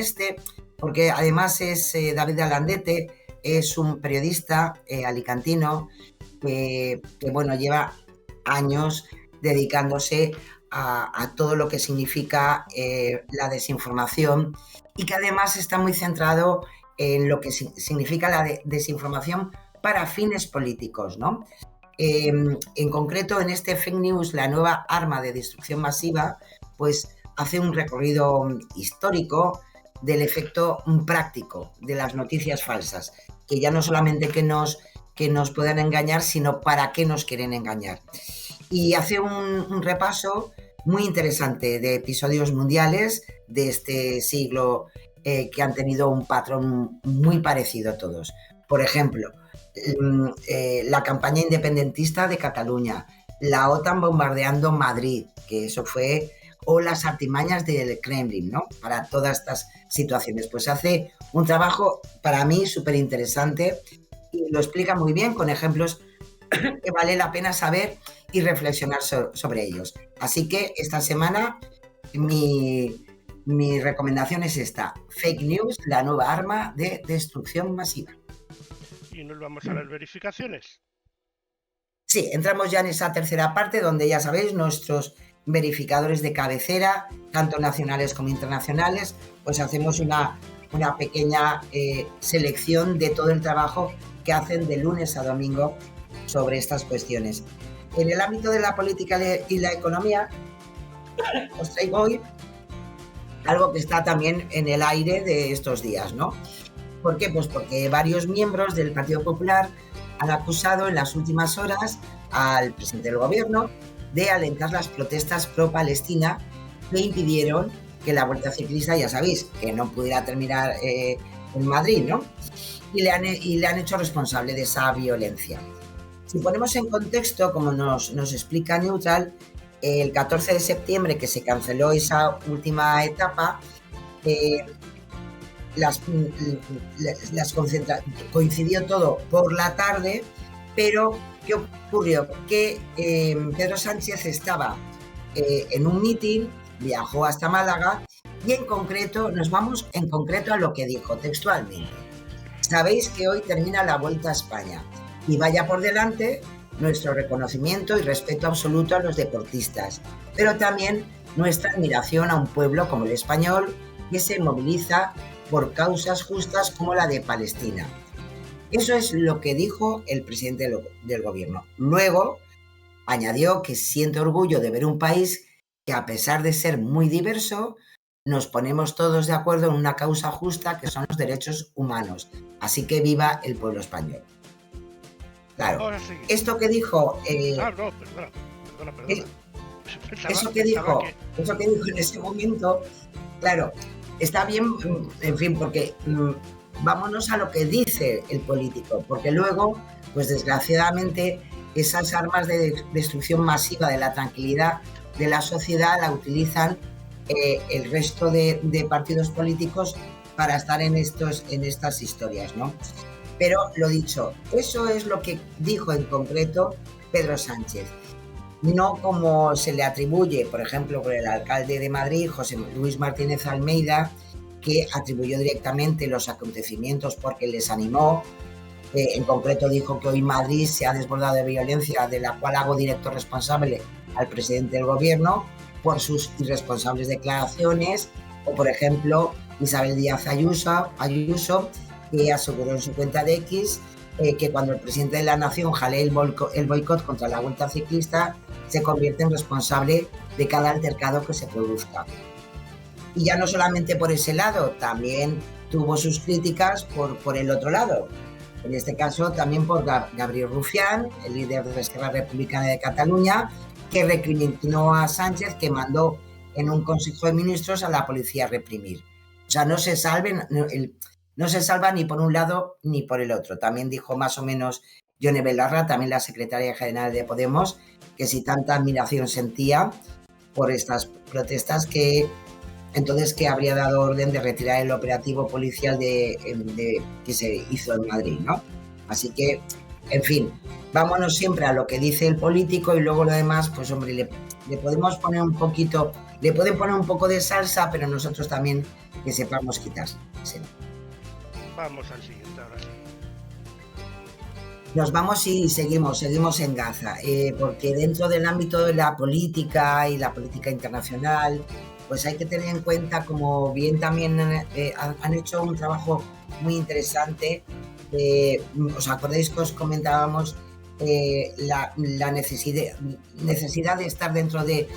Speaker 3: porque además es David Alandete, es un periodista alicantino que lleva años dedicándose a todo lo que significa la desinformación y que además está muy centrado en lo que significa la desinformación para fines políticos, ¿no? En concreto, en este fake news, la nueva arma de destrucción masiva, pues hace un recorrido histórico del efecto práctico de las noticias falsas, que ya no solamente que nos puedan engañar, sino para qué nos quieren engañar. Y hace un repaso muy interesante de episodios mundiales de este siglo que han tenido un patrón muy parecido a todos. Por ejemplo, la campaña independentista de Cataluña, la OTAN bombardeando Madrid, que eso fue, o las artimañas del Kremlin, ¿no? Para todas estas situaciones. Pues hace un trabajo para mí súper interesante y lo explica muy bien con ejemplos que vale la pena saber y reflexionar sobre ellos. Así que esta semana mi recomendación es esta: fake news, la nueva arma de destrucción masiva.
Speaker 2: Y nos vamos a las verificaciones.
Speaker 3: Sí, entramos ya en esa tercera parte donde ya sabéis nuestros verificadores de cabecera, tanto nacionales como internacionales, pues hacemos una pequeña selección de todo el trabajo que hacen de lunes a domingo sobre estas cuestiones. En el ámbito de la política y la economía, os traigo hoy algo que está también en el aire de estos días, ¿no? ¿Por qué? Pues porque varios miembros del Partido Popular han acusado en las últimas horas al presidente del gobierno de alentar las protestas pro-Palestina que impidieron que la Vuelta Ciclista, ya sabéis, que no pudiera terminar en Madrid, ¿no? Y le han hecho responsable de esa violencia. Si ponemos en contexto, como nos explica Neutral, el 14 de septiembre que se canceló esa última etapa, coincidió todo por la tarde, pero ¿qué ocurrió? Que Pedro Sánchez estaba en un mitin, viajó hasta Málaga y nos vamos en concreto a lo que dijo textualmente. Sabéis que hoy termina la Vuelta a España y vaya por delante nuestro reconocimiento y respeto absoluto a los deportistas, pero también nuestra admiración a un pueblo como el español que se moviliza por causas justas como la de Palestina. Eso es lo que dijo el presidente del gobierno. Luego añadió que siente orgullo de ver un país que, a pesar de ser muy diverso, nos ponemos todos de acuerdo en una causa justa que son los derechos humanos. Así que viva el pueblo español. Claro, esto que dijo...
Speaker 2: perdona.
Speaker 3: Eso que dijo en ese momento, claro, está bien, en fin, porque vámonos a lo que dice el político, porque luego, pues desgraciadamente, esas armas de destrucción masiva de la tranquilidad de la sociedad la utilizan el resto de partidos políticos para estar en estas historias, ¿no? Pero lo dicho, eso es lo que dijo en concreto Pedro Sánchez. No como se le atribuye, por ejemplo, por el alcalde de Madrid, José Luis Martínez Almeida, que atribuyó directamente los acontecimientos porque les animó. En concreto dijo que hoy Madrid se ha desbordado de violencia, de la cual hago directo responsable al presidente del gobierno por sus irresponsables declaraciones, o por ejemplo Isabel Díaz Ayuso, que aseguró en su cuenta de X que cuando el presidente de la nación jale el boicot contra la Vuelta Ciclista, se convierte en responsable de cada altercado que se produzca. Y ya no solamente por ese lado, también tuvo sus críticas por el otro lado. En este caso también por Gabriel Rufián, el líder de la Esquerra Republicana de Cataluña, que recriminó a Sánchez, que mandó en un Consejo de Ministros a la policía a reprimir. O sea, no se salva ni por un lado ni por el otro. También dijo más o menos Yone Belarra, también la secretaria general de Podemos, que si tanta admiración sentía por estas protestas, que entonces que habría dado orden de retirar el operativo policial que se hizo en Madrid, ¿no? Así que, en fin, vámonos siempre a lo que dice el político y luego lo demás, pues hombre, le podemos poner un poquito, le pueden poner un poco de salsa, pero nosotros también que sepamos quitárselo.
Speaker 2: Vamos al siguiente, ahora sí.
Speaker 3: Nos vamos y seguimos en Gaza, porque dentro del ámbito de la política y la política internacional, pues hay que tener en cuenta, como bien también han hecho un trabajo muy interesante. ¿Os acordáis que os comentábamos la necesidad de estar dentro de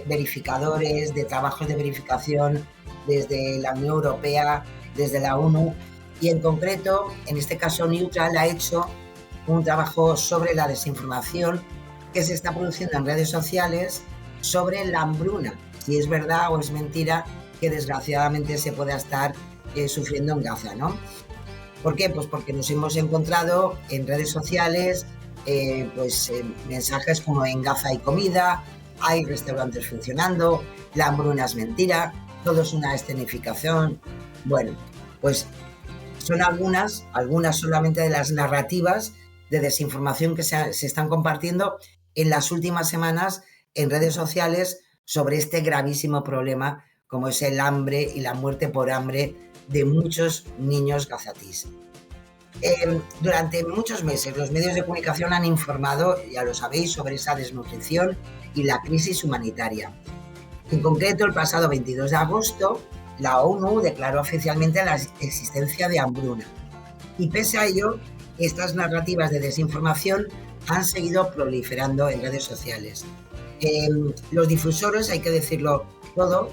Speaker 3: verificadores, de trabajos de verificación desde la Unión Europea, desde la ONU? Y en concreto, en este caso, Neutral ha hecho un trabajo sobre la desinformación que se está produciendo en redes sociales sobre la hambruna, si es verdad o es mentira que desgraciadamente se pueda estar sufriendo en Gaza, ¿no? ¿Por qué? Pues porque nos hemos encontrado en redes sociales mensajes como en Gaza hay comida, hay restaurantes funcionando, la hambruna es mentira, todo es una escenificación. Bueno, pues son algunas solamente de las narrativas de desinformación que se están compartiendo en las últimas semanas en redes sociales sobre este gravísimo problema como es el hambre y la muerte por hambre de muchos niños gazatíes. Durante muchos meses los medios de comunicación han informado, ya lo sabéis, sobre esa desnutrición y la crisis humanitaria. En concreto, el pasado 22 de agosto, la ONU declaró oficialmente la existencia de hambruna. Y pese a ello, estas narrativas de desinformación han seguido proliferando en redes sociales. Los difusores, hay que decirlo todo,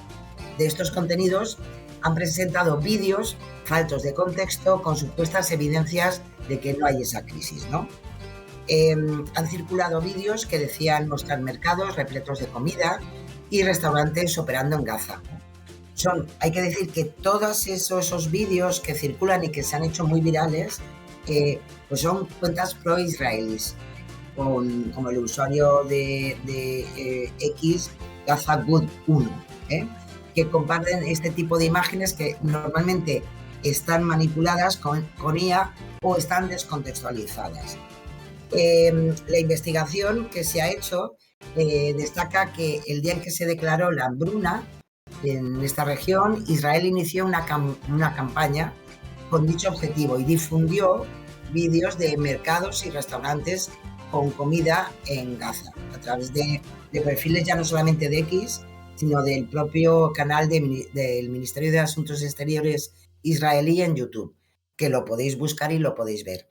Speaker 3: de estos contenidos han presentado vídeos faltos de contexto con supuestas evidencias de que no hay esa crisis, ¿no? Han circulado vídeos que decían mostrar mercados repletos de comida y restaurantes operando en Gaza. Hay que decir que todos esos vídeos que circulan y que se han hecho muy virales, pues son cuentas pro-israelíes, como el usuario de X, GazaGood1, que comparten este tipo de imágenes que normalmente están manipuladas con IA o están descontextualizadas. La investigación que se ha hecho destaca que el día en que se declaró la hambruna en esta región, Israel inició una campaña con dicho objetivo y difundió vídeos de mercados y restaurantes con comida en Gaza, a través de perfiles ya no solamente de X, sino del propio canal del Ministerio de Asuntos Exteriores israelí en YouTube, que lo podéis buscar y lo podéis ver.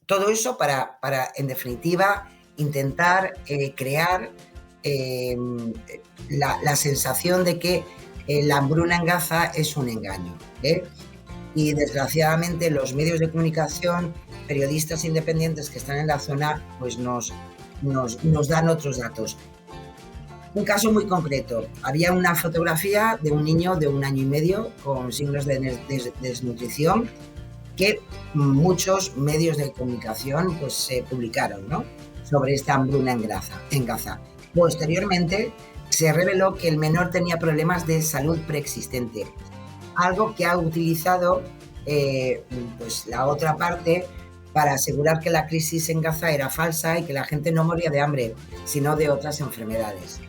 Speaker 3: Todo eso para, en definitiva, intentar crear la sensación de que la hambruna en Gaza es un engaño, y desgraciadamente los medios de comunicación, periodistas independientes que están en la zona, pues nos dan otros datos. Un caso muy concreto, había una fotografía de un niño de 1 año y medio con signos de desnutrición que muchos medios de comunicación pues se publicaron, ¿no?, sobre esta hambruna en Gaza. Posteriormente se reveló que el menor tenía problemas de salud preexistente, algo que ha utilizado pues la otra parte para asegurar que la crisis en Gaza era falsa y que la gente no moría de hambre, sino de otras enfermedades.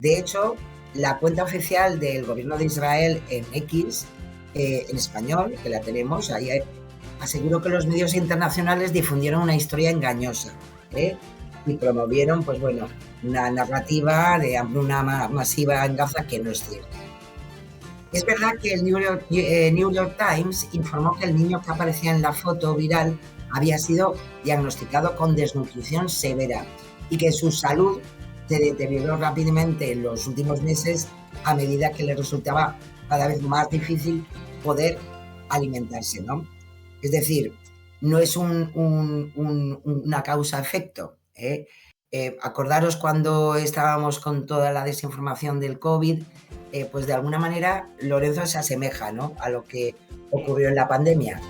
Speaker 3: De hecho, la cuenta oficial del gobierno de Israel en X, en español, que la tenemos, ahí aseguró que los medios internacionales difundieron una historia engañosa, y promovieron, pues bueno, una narrativa de hambruna masiva en Gaza que no es cierta. Es verdad que el New York Times informó que el niño que aparecía en la foto viral había sido diagnosticado con desnutrición severa y que su salud se deterioró rápidamente en los últimos meses a medida que le resultaba cada vez más difícil poder alimentarse, ¿no? Es decir, no es una causa-efecto. Acordaros cuando estábamos con toda la desinformación del COVID, pues de alguna manera Lorenzo se asemeja, ¿no?, a lo que ocurrió en la pandemia,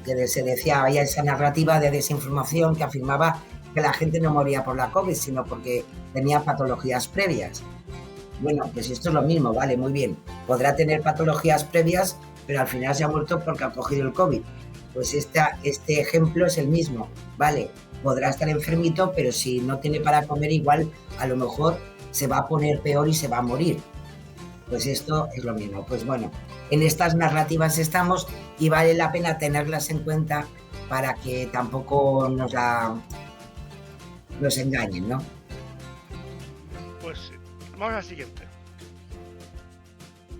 Speaker 3: que se decía, había esa narrativa de desinformación que afirmaba que la gente no moría por la COVID, sino porque tenía patologías previas. Bueno, pues esto es lo mismo, vale, muy bien. Podrá tener patologías previas, pero al final se ha muerto porque ha cogido el COVID. Pues este ejemplo es el mismo, vale, podrá estar enfermito, pero si no tiene para comer, igual a lo mejor se va a poner peor y se va a morir. Pues esto es lo mismo. Pues bueno, en estas narrativas estamos y vale la pena tenerlas en cuenta para que tampoco nos engañen, ¿no?
Speaker 2: Pues vamos al siguiente.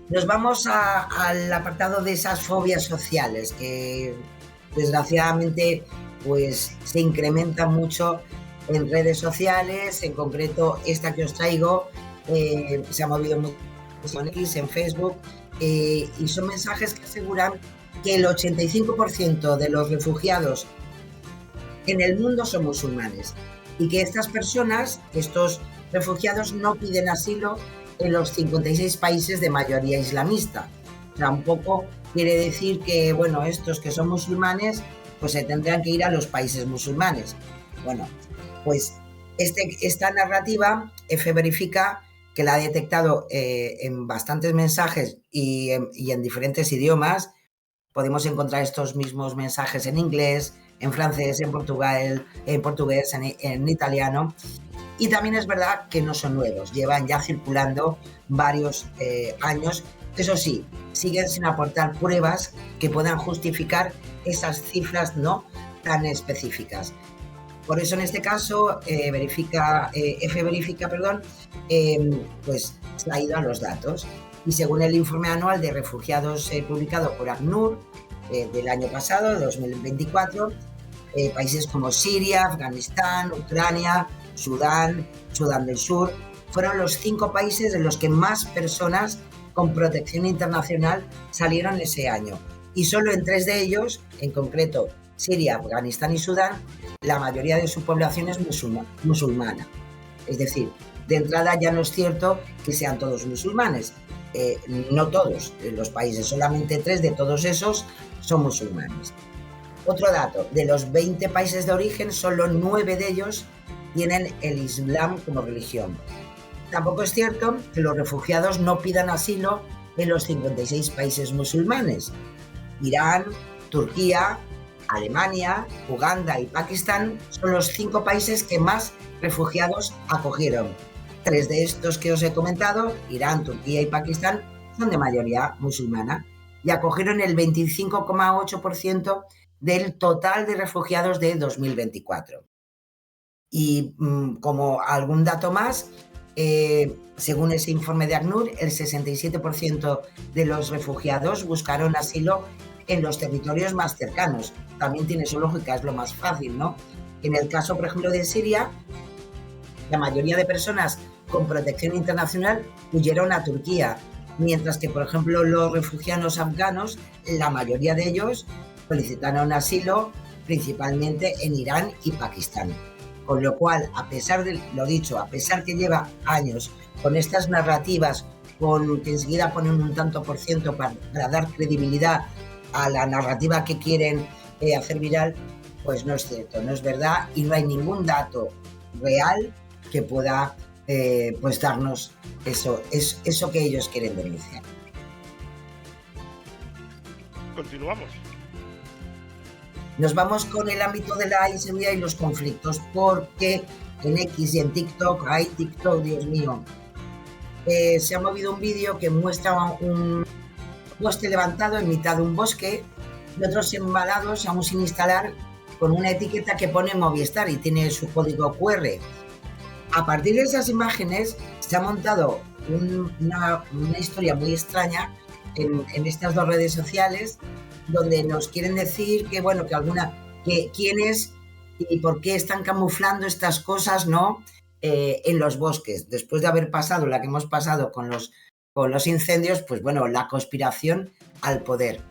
Speaker 3: Nos vamos al apartado de esas fobias sociales que desgraciadamente pues se incrementan mucho en redes sociales. En concreto esta que os traigo se ha movido mucho en Facebook y son mensajes que aseguran que el 85% de los refugiados en el mundo son musulmanes y que estas personas, estos refugiados, no piden asilo en los 56 países de mayoría islamista. Tampoco quiere decir que, bueno, estos que son musulmanes pues se tendrán que ir a los países musulmanes. Bueno, pues esta narrativa EFE verifica que la ha detectado en bastantes mensajes y en diferentes idiomas. Podemos encontrar estos mismos mensajes en inglés, en francés, en portugués, en italiano. Y también es verdad que no son nuevos, llevan ya circulando varios años. Eso sí, siguen sin aportar pruebas que puedan justificar esas cifras no tan específicas. Por eso en este caso EFE verifica, pues se ha ido a los datos. Y según el informe anual de refugiados publicado por ACNUR del año pasado, de 2024, países como Siria, Afganistán, Ucrania, Sudán del Sur, fueron los 5 países en los que más personas con protección internacional salieron ese año. Y solo en 3 de ellos, en concreto Siria, Afganistán y Sudán, la mayoría de su población es musulmana. Es decir, de entrada ya no es cierto que sean todos musulmanes. No todos los países, solamente 3 de todos esos son musulmanes. Otro dato, de los 20 países de origen, solo 9 de ellos tienen el Islam como religión. Tampoco es cierto que los refugiados no pidan asilo en los 56 países musulmanes. Irán, Turquía, Alemania, Uganda y Pakistán son los 5 países que más refugiados acogieron. 3 de estos que os he comentado, Irán, Turquía y Pakistán, son de mayoría musulmana y acogieron el 25,8% del total de refugiados de 2024. Y como algún dato más, según ese informe de ACNUR, el 67% de los refugiados buscaron asilo en los territorios más cercanos. También tiene su lógica, es lo más fácil, ¿no? En el caso, por ejemplo, de Siria, la mayoría de personas con protección internacional huyeron a Turquía, mientras que, por ejemplo, los refugiados afganos, la mayoría de ellos solicitaron asilo principalmente en Irán y Pakistán. Con lo cual, a pesar de lo dicho, a pesar que lleva años con estas narrativas, con que enseguida ponen un tanto por ciento para dar credibilidad a la narrativa que quieren hacer viral, pues no es cierto, no es verdad y no hay ningún dato real que pueda pues darnos eso que ellos quieren denunciar.
Speaker 2: Continuamos.
Speaker 3: Nos vamos con el ámbito de la inseguridad y los conflictos, porque en X y en TikTok, Dios mío, se ha movido un vídeo que muestra un poste levantado en mitad de un bosque y otros embalados aún sin instalar con una etiqueta que pone Movistar y tiene su código QR. A partir de esas imágenes se ha montado una historia muy extraña en estas 2 redes sociales, donde nos quieren decir que, bueno, que quién es y por qué están camuflando estas cosas, ¿no? En los bosques. Después de haber pasado la que hemos pasado con los incendios, pues bueno, la conspiración al poder.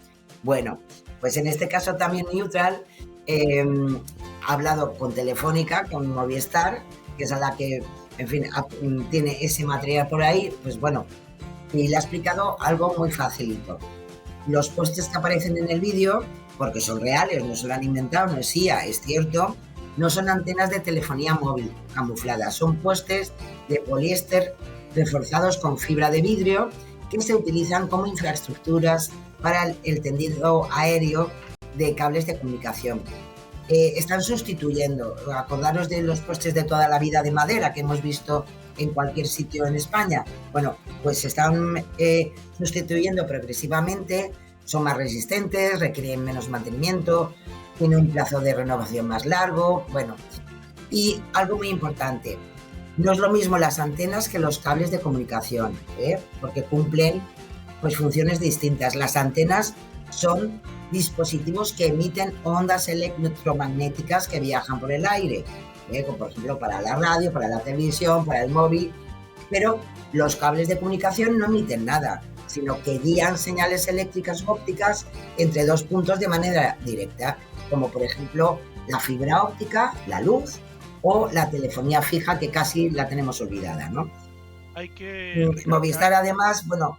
Speaker 3: Bueno, pues en este caso también Neutral ha hablado con Telefónica, con Movistar, que es a la que, en fin, tiene ese material por ahí. Pues bueno, y le ha explicado algo muy facilito. Los postes que aparecen en el vídeo, porque son reales, no se lo han inventado, no es IA, es cierto, no son antenas de telefonía móvil camufladas, son postes de poliéster reforzados con fibra de vidrio que se utilizan como infraestructuras para el tendido aéreo de cables de comunicación. Están sustituyendo, acordaros de los postes de toda la vida de madera que hemos visto en cualquier sitio en España. Bueno, pues se están sustituyendo progresivamente, son más resistentes, requieren menos mantenimiento, tienen un plazo de renovación más largo. Bueno, y algo muy importante, no es lo mismo las antenas que los cables de comunicación, porque cumplen pues funciones distintas. Las antenas son dispositivos que emiten ondas electromagnéticas que viajan por el aire, como por ejemplo para la radio, para la televisión, para el móvil, pero los cables de comunicación no emiten nada, sino que guían señales eléctricas u ópticas entre dos puntos de manera directa, como por ejemplo la fibra óptica, la luz o la telefonía fija, que casi la tenemos olvidada, ¿no?
Speaker 2: Hay que
Speaker 3: Movistar además, bueno,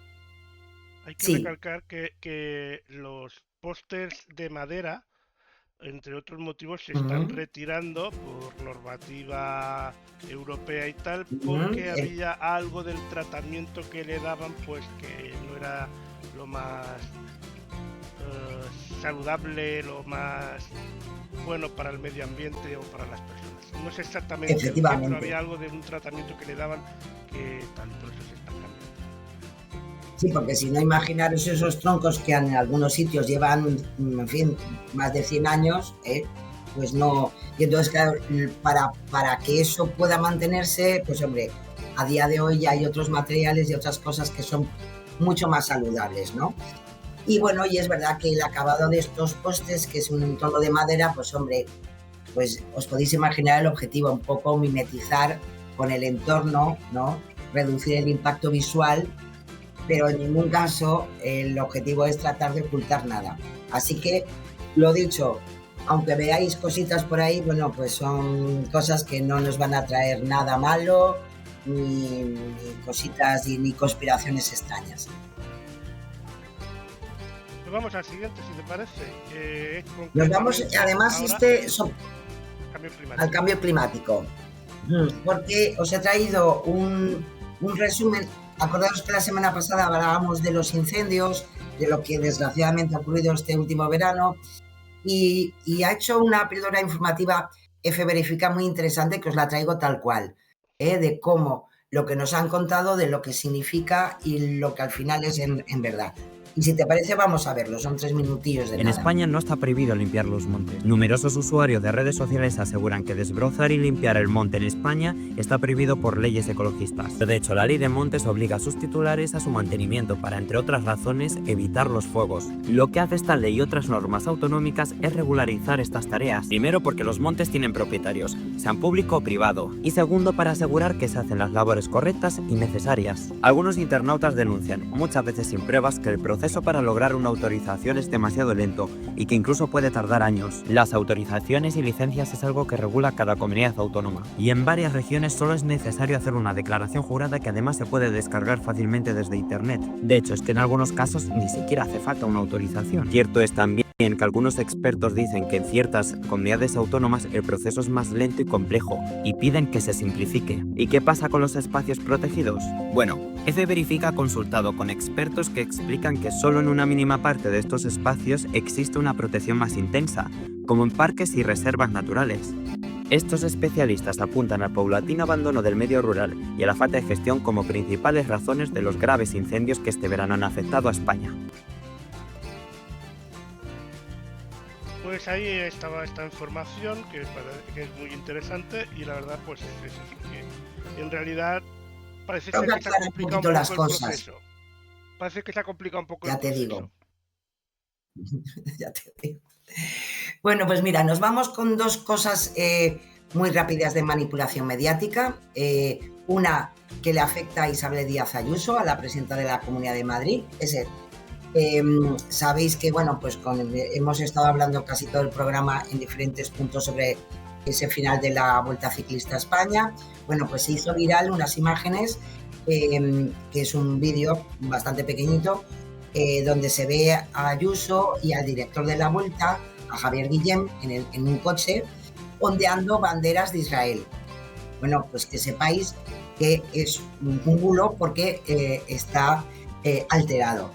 Speaker 2: hay que
Speaker 3: sí.
Speaker 2: recalcar que los pósters de madera, entre otros motivos, se están retirando por normativa europea y tal, porque había algo del tratamiento que le daban, pues que no era lo más saludable, lo más bueno para el medio ambiente o para las personas. No sé exactamente, pero había algo de un tratamiento que le daban que tal, por eso se están cambiando.
Speaker 3: Sí, porque si no, imaginaros esos troncos que en algunos sitios llevan, en fin, más de 100 años, pues no. Y entonces, claro, para que eso pueda mantenerse, pues hombre, a día de hoy ya hay otros materiales y otras cosas que son mucho más saludables, ¿no? Y bueno, y es verdad que el acabado de estos postes, que es un tono de madera, pues hombre, pues os podéis imaginar el objetivo, un poco mimetizar con el entorno, ¿no? Reducir el impacto visual, pero en ningún caso el objetivo es tratar de ocultar nada. Así que, lo dicho, aunque veáis cositas por ahí, bueno, pues son cosas que no nos van a traer nada malo, ni cositas ni conspiraciones extrañas.
Speaker 2: Nos vamos al siguiente, si te parece.
Speaker 3: Nos vamos, además, al cambio climático, porque os he traído un resumen. Acordaros que la semana pasada hablábamos de los incendios, de lo que desgraciadamente ha ocurrido este último verano, y ha hecho una píldora informativa F Verifica muy interesante, que os la traigo tal cual, de cómo lo que nos han contado, de lo que significa y lo que al final es en verdad. Y si te parece, vamos a verlo, son 3 minutillos de nada.
Speaker 5: En España no está prohibido limpiar los montes. Numerosos usuarios de redes sociales aseguran que desbrozar y limpiar el monte en España está prohibido por leyes ecologistas. De hecho, la ley de montes obliga a sus titulares a su mantenimiento para, entre otras razones, evitar los fuegos. Lo que hace esta ley y otras normas autonómicas es regularizar estas tareas. Primero, porque los montes tienen propietarios, sean público o privado. Y segundo, para asegurar que se hacen las labores correctas y necesarias. Algunos internautas denuncian, muchas veces sin pruebas, que el proceso para lograr una autorización es demasiado lento y que incluso puede tardar años. Las autorizaciones y licencias es algo que regula cada comunidad autónoma, y en varias regiones solo es necesario hacer una declaración jurada que además se puede descargar fácilmente desde internet. De hecho, es que en algunos casos ni siquiera hace falta una autorización. Cierto es también que algunos expertos dicen que en ciertas comunidades autónomas el proceso es más lento y complejo, y piden que se simplifique. ¿Y qué pasa con los espacios protegidos? Bueno, F Verifica ha consultado con expertos que explican que solo en una mínima parte de estos espacios existe una protección más intensa, como en parques y reservas naturales. Estos especialistas apuntan al paulatino abandono del medio rural y a la falta de gestión como principales razones de los graves incendios que este verano han afectado a España.
Speaker 2: Pues ahí estaba esta información que es muy interesante, y la verdad pues es eso, que en realidad parece ser que se ha complicado un poco
Speaker 3: las
Speaker 2: el
Speaker 3: cosas.
Speaker 2: proceso. Parece que se ha complicado un poco
Speaker 3: Ya
Speaker 2: el
Speaker 3: te
Speaker 2: proceso.
Speaker 3: Ya te digo. Bueno, pues mira, nos vamos con 2 cosas muy rápidas de manipulación mediática. Una que le afecta a Isabel Díaz Ayuso, a la presidenta de la Comunidad de Madrid. Sabéis que, bueno, pues hemos estado hablando casi todo el programa en diferentes puntos sobre ese final de la Vuelta Ciclista a España. Bueno, pues se hizo viral unas imágenes que es un vídeo bastante pequeñito, donde se ve a Ayuso y al director de la Vuelta, a Javier Guillem, en un coche, ondeando banderas de Israel. Bueno, pues que sepáis que es un bulo porque está alterado.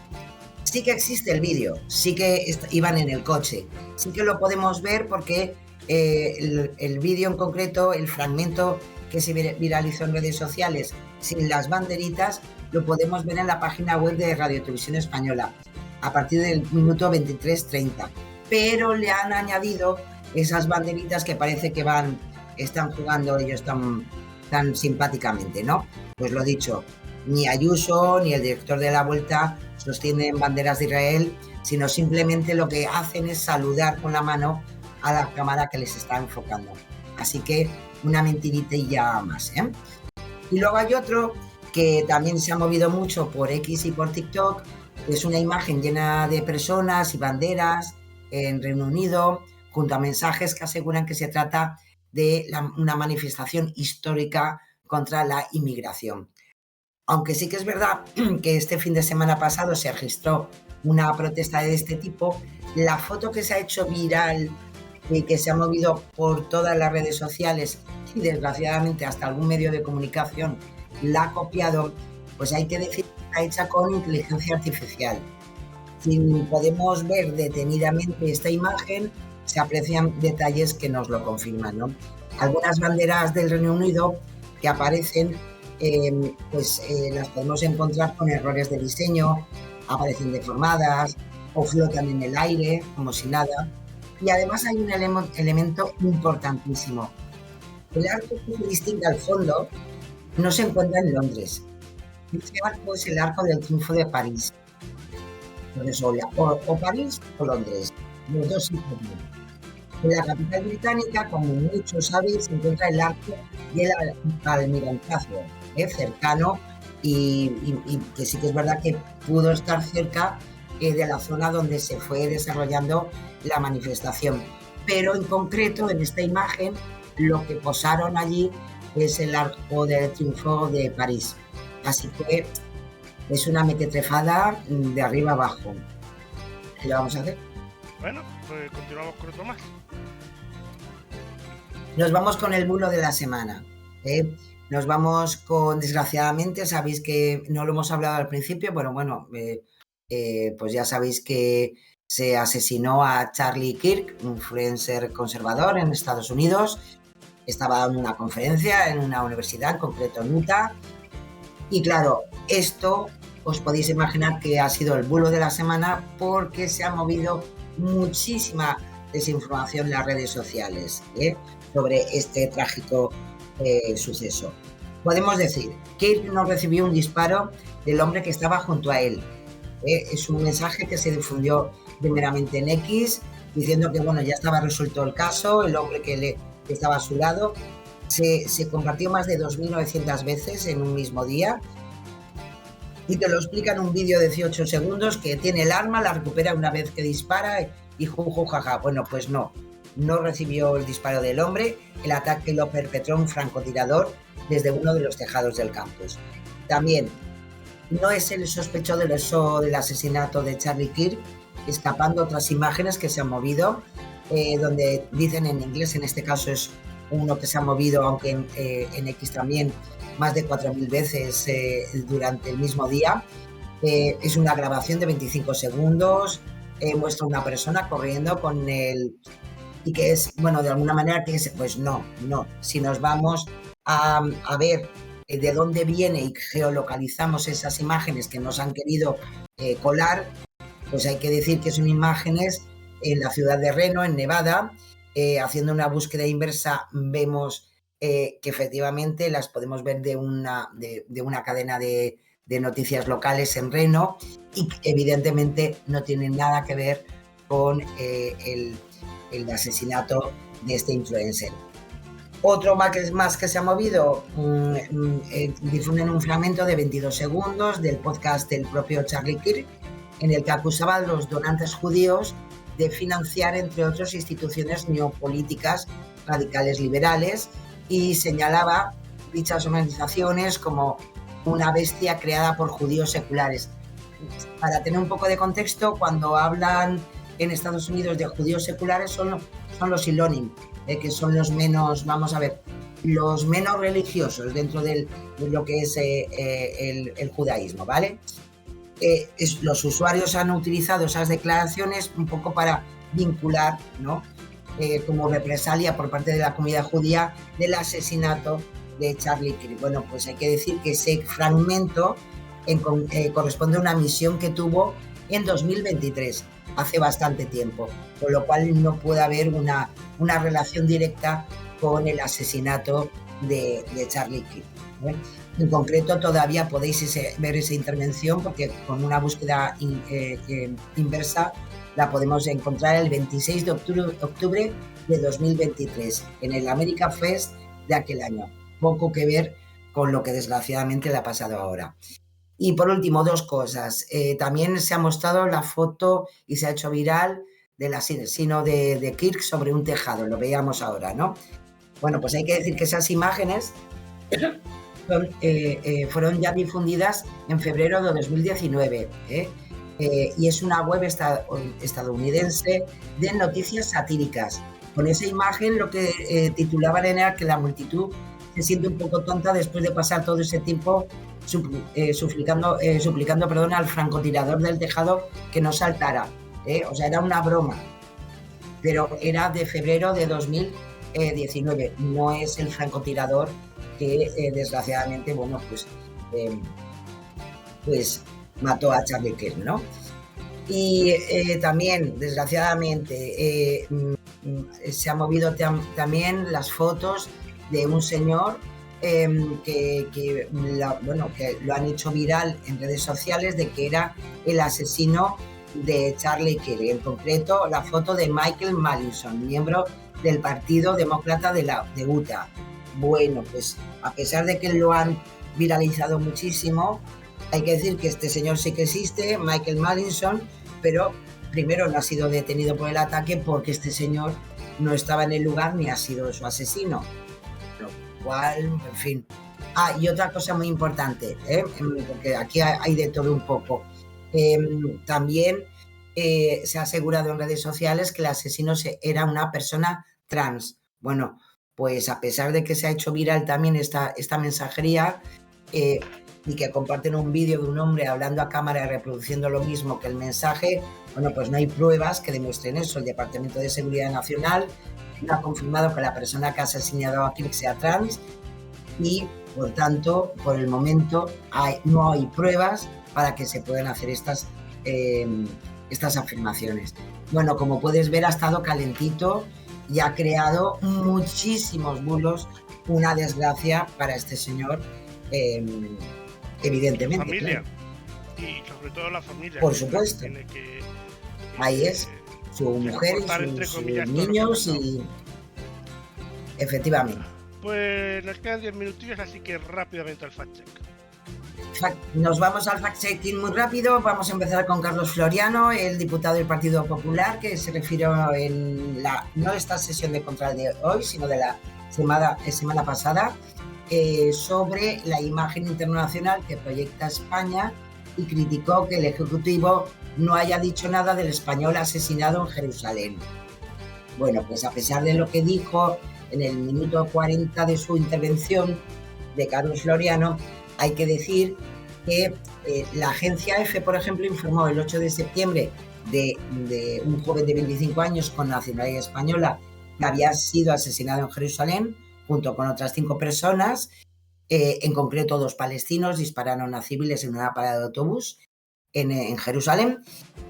Speaker 3: Sí que existe el vídeo, sí que iban en el coche, sí que lo podemos ver porque el vídeo en concreto, el fragmento que se viralizó en redes sociales sin las banderitas, lo podemos ver en la página web de Radio Televisión Española a partir del minuto 23:30. Pero le han añadido esas banderitas que parece que están jugando ellos tan simpáticamente, ¿no? Pues lo dicho, ni Ayuso ni el director de la Vuelta sostienen banderas de Israel, sino simplemente lo que hacen es saludar con la mano a la cámara que les está enfocando. Así que una mentirita y ya más, ¿eh? Y luego hay otro que también se ha movido mucho por X y por TikTok, que es una imagen llena de personas y banderas en Reino Unido, junto a mensajes que aseguran que se trata de una manifestación histórica contra la inmigración. Aunque sí que es verdad que este fin de semana pasado se registró una protesta de este tipo, la foto que se ha hecho viral y que se ha movido por todas las redes sociales y desgraciadamente hasta algún medio de comunicación la ha copiado, pues hay que decir que está hecha con inteligencia artificial. Si podemos ver detenidamente esta imagen, se aprecian detalles que nos lo confirman, ¿no? Algunas banderas del Reino Unido que aparecen, las podemos encontrar con errores de diseño, aparecen deformadas o flotan en el aire como si nada. Y además hay un elemento importantísimo. El arco que se distingue al fondo no se encuentra en Londres. Este arco es el Arco del Triunfo de París. Por eso, o París o Londres, los dos sitios. En la capital británica, como muchos sabéis, se encuentra el Arco del Almirantazgo, cercano y que sí que es verdad que pudo estar cerca de la zona donde se fue desarrollando la manifestación. Pero en concreto, en esta imagen, lo que posaron allí es el Arco del Triunfo de París. Así que es una mequetrefada de arriba abajo. ¿Qué le vamos a hacer?
Speaker 2: Bueno, pues continuamos con otro más.
Speaker 3: Nos vamos con el bulo de la semana. Nos vamos con, desgraciadamente, sabéis que no lo hemos hablado al principio, pero bueno, pues ya sabéis que se asesinó a Charlie Kirk, un influencer conservador en Estados Unidos. Estaba dando una conferencia en una universidad, en concreto en Utah. Y claro, esto os podéis imaginar que ha sido el bulo de la semana porque se ha movido muchísima desinformación en las redes sociales sobre este trágico suceso. Podemos decir, Kirk no recibió un disparo del hombre que estaba junto a él. Es un mensaje que se difundió primeramente en X, diciendo que bueno, ya estaba resuelto el caso, el hombre que estaba a su lado. Se compartió más de 2.900 veces en un mismo día y te lo explica en un vídeo de 18 segundos que tiene el arma, la recupera una vez que dispara y jaja. Bueno, pues no recibió el disparo del hombre. El ataque lo perpetró un francotirador desde uno de los tejados del campus. También no es el sospechoso del asesinato de Charlie Kirk, escapando otras imágenes que se han movido, donde dicen en inglés, en este caso es uno que se ha movido, aunque en X también, más de 4.000 veces durante el mismo día. Es una grabación de 25 segundos, muestra una persona corriendo con el... Y que es, bueno, de alguna manera que es, pues no. Si nos vamos a ver de dónde viene y geolocalizamos esas imágenes que nos han querido colar, pues hay que decir que son imágenes en la ciudad de Reno, en Nevada. Haciendo una búsqueda inversa vemos que efectivamente las podemos ver de una cadena de noticias locales en Reno y evidentemente no tienen nada que ver con el asesinato de este influencer. Otro más que se ha movido, difunden un fragmento de 22 segundos del podcast del propio Charlie Kirk, en el que acusaba a los donantes judíos de financiar, entre otros, instituciones neopolíticas radicales liberales y señalaba dichas organizaciones como una bestia creada por judíos seculares. Para tener un poco de contexto, cuando hablan en Estados Unidos de judíos seculares son los Ilonim, que son los menos, vamos a ver, los menos religiosos dentro de lo que es el judaísmo, ¿vale? Los usuarios han utilizado esas declaraciones un poco para vincular, ¿no? Como represalia por parte de la comunidad judía del asesinato de Charlie Kirk. Bueno, pues hay que decir que ese fragmento corresponde a una misión que tuvo en 2023, hace bastante tiempo, con lo cual no puede haber una relación directa con el asesinato de Charlie Kirk, ¿eh? En concreto, todavía podéis ver esa intervención porque con una búsqueda inversa la podemos encontrar el 26 de octubre de 2023 en el America Fest de aquel año. Poco que ver con lo que desgraciadamente le ha pasado ahora. Y por último, dos cosas. También se ha mostrado la foto y se ha hecho viral del asesino de Kirk sobre un tejado. Lo veíamos ahora, ¿no? Bueno, pues hay que decir que esas imágenes fueron ya difundidas en febrero de 2019, y es una web estadounidense de noticias satíricas. Con esa imagen lo que titulaban era que la multitud se siente un poco tonta después de pasar todo ese tiempo suplicando al francotirador del tejado que no saltara. O sea, era una broma, pero era de febrero de 2019, no es el francotirador que desgraciadamente, bueno, pues mató a Charlie Kirk, ¿no? Y también, desgraciadamente, se han movido también las fotos de un señor que lo han hecho viral en redes sociales de que era el asesino de Charlie Kirk. En concreto, la foto de Michael Mallinson, miembro del Partido Demócrata de Utah. Bueno, pues a pesar de que lo han viralizado muchísimo, hay que decir que este señor sí que existe, Michael Mallinson, pero primero no ha sido detenido por el ataque porque este señor no estaba en el lugar ni ha sido su asesino. Lo cual, en fin. Y otra cosa muy importante, porque aquí hay de todo un poco. También se ha asegurado en redes sociales que el asesino era una persona trans. Bueno, pues a pesar de que se ha hecho viral también esta mensajería y que comparten un vídeo de un hombre hablando a cámara y reproduciendo lo mismo que el mensaje, bueno, pues no hay pruebas que demuestren eso. El Departamento de Seguridad Nacional no ha confirmado que la persona que ha asesinado a Kirk sea trans y, por tanto, por el momento no hay pruebas para que se puedan hacer estas afirmaciones. Bueno, como puedes ver, ha estado calentito y ha creado muchísimos bulos, una desgracia para este señor, evidentemente.
Speaker 2: La familia,
Speaker 3: claro.
Speaker 2: Y sobre todo la familia.
Speaker 3: Por supuesto. Ahí es, su mujer y sus niños y... Efectivamente.
Speaker 2: Pues nos quedan 10 minutillos, así que rápidamente al fact-check.
Speaker 3: Nos vamos al fact-checking muy rápido. Vamos a empezar con Carlos Floriano, el diputado del Partido Popular, que se refirió no esta sesión de control de hoy, sino de la semana pasada, sobre la imagen internacional que proyecta España y criticó que el Ejecutivo no haya dicho nada del español asesinado en Jerusalén. Bueno, pues a pesar de lo que dijo en el minuto 40 de su intervención de Carlos Floriano, hay que decir que la agencia EFE, por ejemplo, informó el 8 de septiembre de un joven de 25 años con nacionalidad española que había sido asesinado en Jerusalén junto con otras 5 personas. En concreto, 2 palestinos dispararon a civiles en una parada de autobús en Jerusalén.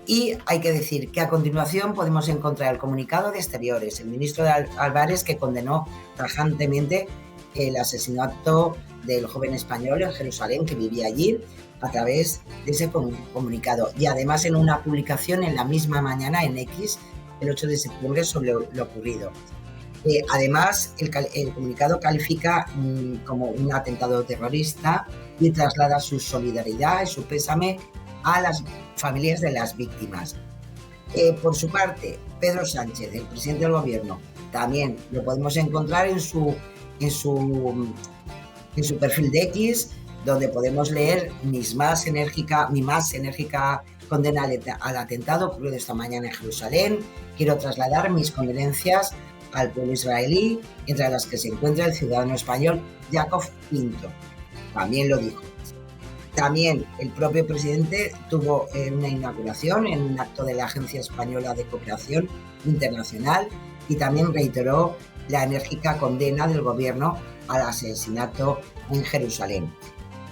Speaker 3: Y hay que decir que a continuación podemos encontrar el comunicado de Exteriores, el ministro de Álvarez, que condenó tajantemente el asesinato del joven español en Jerusalén que vivía allí, a través de ese comunicado. Y además en una publicación en la misma mañana en X, el 8 de septiembre, sobre lo ocurrido. Además, el comunicado califica como un atentado terrorista y traslada su solidaridad y su pésame a las familias de las víctimas. Por su parte, Pedro Sánchez, el presidente del gobierno, también lo podemos encontrar en su perfil de X, donde podemos leer mi más enérgica condena al atentado ocurrido esta mañana en Jerusalén. Quiero trasladar mis condolencias al pueblo israelí, entre las que se encuentra el ciudadano español Jacob Pinto. También lo dijo. También el propio presidente tuvo una inauguración en un acto de la Agencia Española de Cooperación Internacional y también reiteró la enérgica condena del gobierno al asesinato en Jerusalén.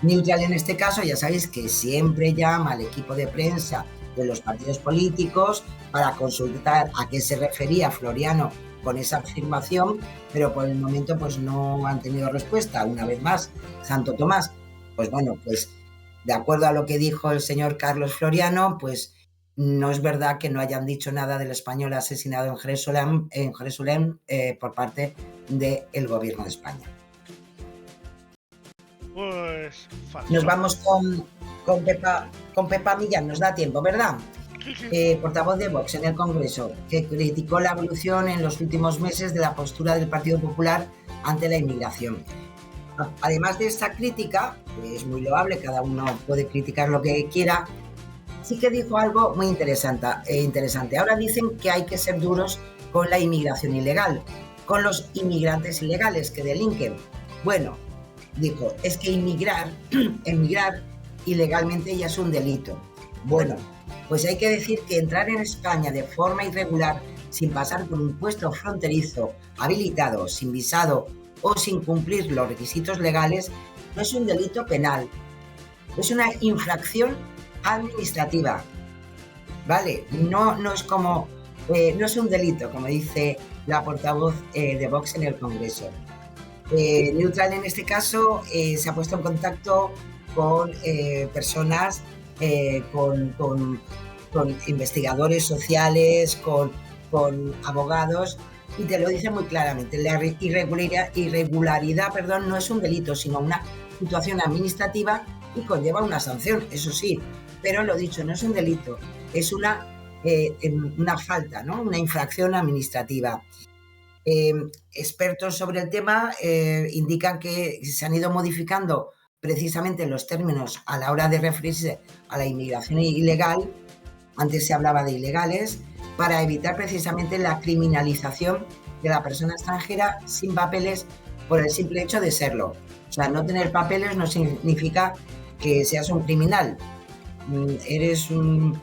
Speaker 3: Neutral en este caso, ya sabéis que siempre llama al equipo de prensa de los partidos políticos para consultar a qué se refería Floriano con esa afirmación, pero por el momento pues no han tenido respuesta. Una vez más, Santo Tomás, pues bueno, pues de acuerdo a lo que dijo el señor Carlos Floriano, pues no es verdad que no hayan dicho nada del español asesinado en Jerusalén por parte del gobierno de España.
Speaker 2: Pues falso.
Speaker 3: Nos vamos con Pepa Millán, nos da tiempo, ¿verdad?
Speaker 2: Sí.
Speaker 3: Portavoz de Vox en el Congreso, que criticó la evolución en los últimos meses de la postura del Partido Popular ante la inmigración. Además de esta crítica, que es muy loable, cada uno puede criticar lo que quiera, sí que dijo algo muy interesante. Ahora dicen que hay que ser duros con la inmigración ilegal, con los inmigrantes ilegales que delinquen. Bueno, dijo, es que emigrar ilegalmente ya es un delito. Bueno, pues hay que decir que entrar en España de forma irregular, sin pasar por un puesto fronterizo habilitado, sin visado o sin cumplir los requisitos legales, no es un delito penal, es una infracción administrativa, ¿vale? No es como, no es un delito, como dice la portavoz de Vox en el Congreso. Neutral en este caso se ha puesto en contacto con personas, con investigadores sociales, con abogados, y te lo dice muy claramente. La irregularidad, no es un delito, sino una situación administrativa y conlleva una sanción, eso sí, pero lo dicho, no es un delito, es una falta, ¿no? Una infracción administrativa. Expertos sobre el tema indican que se han ido modificando precisamente los términos a la hora de referirse a la inmigración ilegal. Antes se hablaba de ilegales, para evitar precisamente la criminalización de la persona extranjera sin papeles por el simple hecho de serlo. O sea, no tener papeles no significa que seas un criminal. Eres un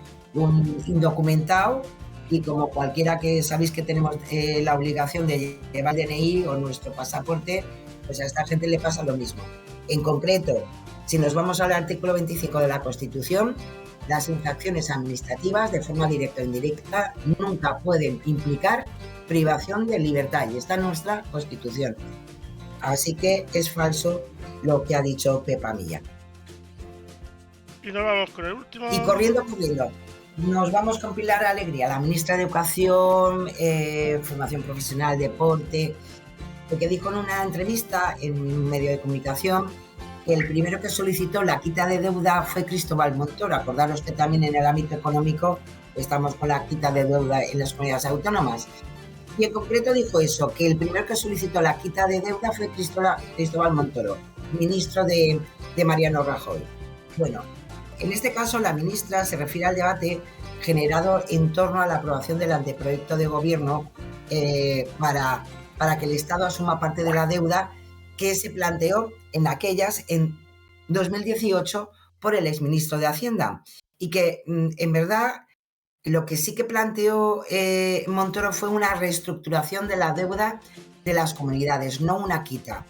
Speaker 3: indocumentado, y como cualquiera que sabéis que tenemos la obligación de llevar el DNI o nuestro pasaporte, pues a esta gente le pasa lo mismo. En concreto, si nos vamos al artículo 25 de la Constitución, las infracciones administrativas, de forma directa o indirecta, nunca pueden implicar privación de libertad, y está en nuestra Constitución. Así que es falso lo que ha dicho Pepa Millán.
Speaker 2: Y nos vamos con el último.
Speaker 3: Y corriendo, nos vamos con Pilar Alegría, la ministra de Educación, Formación Profesional, Deporte, que dijo en una entrevista en un medio de comunicación que el primero que solicitó la quita de deuda fue Cristóbal Montoro. Acordaros que también en el ámbito económico estamos con la quita de deuda en las comunidades autónomas. Y en concreto dijo eso, que el primero que solicitó la quita de deuda fue Cristóbal Montoro, ministro de Mariano Rajoy. Bueno, en este caso la ministra se refiere al debate generado en torno a la aprobación del anteproyecto de gobierno para que el Estado asuma parte de la deuda que se planteó en 2018 por el exministro de Hacienda, y que en verdad lo que sí que planteó Montoro fue una reestructuración de la deuda de las comunidades, no una quita,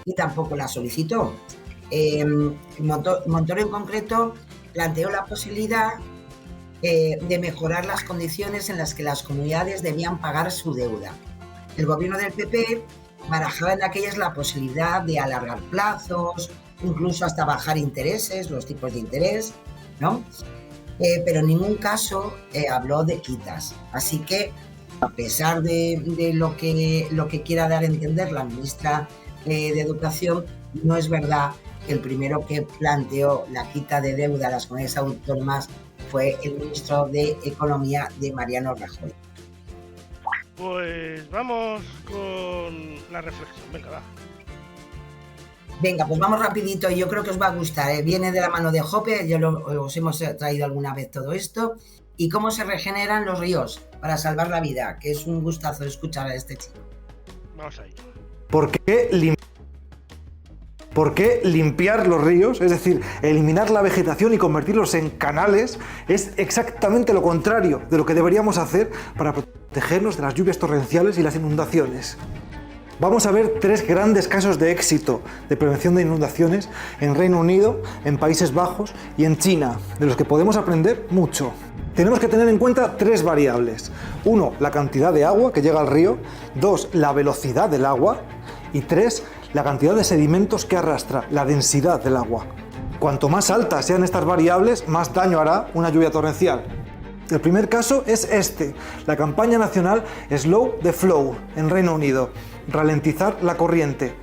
Speaker 3: y tampoco la solicitó. Montoro en concreto planteó la posibilidad de mejorar las condiciones en las que las comunidades debían pagar su deuda. El gobierno del PP barajaba en aquellas la posibilidad de alargar plazos, incluso hasta bajar intereses, los tipos de interés, ¿no? Pero en ningún caso habló de quitas. Así que, a pesar de lo que quiera dar a entender la ministra de Educación, no es verdad que el primero que planteó la quita de deuda a las comunidades autónomas fue el ministro de Economía de Mariano Rajoy.
Speaker 2: Pues vamos con la reflexión, venga, va.
Speaker 3: Venga, pues vamos rapidito, yo creo que os va a gustar, ¿eh? Viene de la mano de Jope, os hemos traído alguna vez todo esto, y cómo se regeneran los ríos para salvar la vida, que es un gustazo escuchar a este chico.
Speaker 2: Vamos ahí.
Speaker 6: ¿Por qué limpiar los ríos, es decir, eliminar la vegetación y convertirlos en canales, es exactamente lo contrario de lo que deberíamos hacer para protegernos de las lluvias torrenciales y las inundaciones? Vamos a ver 3 grandes casos de éxito de prevención de inundaciones en Reino Unido, en Países Bajos y en China, de los que podemos aprender mucho. Tenemos que tener en cuenta 3 variables. 1, la cantidad de agua que llega al río. 2, la velocidad del agua. Y 3, la cantidad de sedimentos que arrastra, la densidad del agua. Cuanto más altas sean estas variables, más daño hará una lluvia torrencial. El primer caso es la campaña nacional Slow the Flow en Reino Unido, ralentizar la corriente.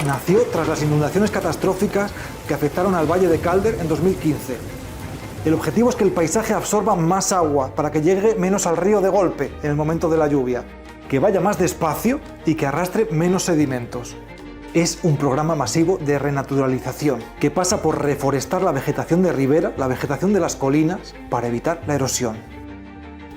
Speaker 6: Nació tras las inundaciones catastróficas que afectaron al Valle de Calder en 2015. El objetivo es que el paisaje absorba más agua para que llegue menos al río de golpe en el momento de la lluvia, que vaya más despacio y que arrastre menos sedimentos. Es un programa masivo de renaturalización que pasa por reforestar la vegetación de ribera, la vegetación de las colinas, para evitar la erosión.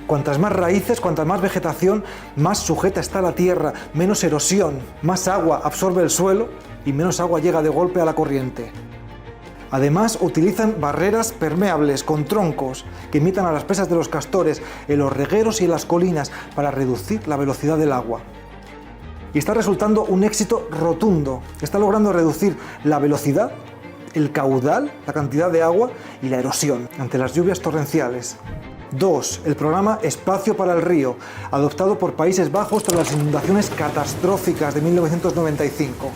Speaker 6: Cuantas más raíces, cuantas más vegetación, más sujeta está la tierra, menos erosión, más agua absorbe el suelo y menos agua llega de golpe a la corriente. Además, utilizan barreras permeables con troncos que imitan a las presas de los castores en los regueros y en las colinas para reducir la velocidad del agua. Y está resultando un éxito rotundo. Está logrando reducir la velocidad, el caudal, la cantidad de agua y la erosión ante las lluvias torrenciales. 2. El programa Espacio para el Río, adoptado por Países Bajos tras las inundaciones catastróficas de 1995.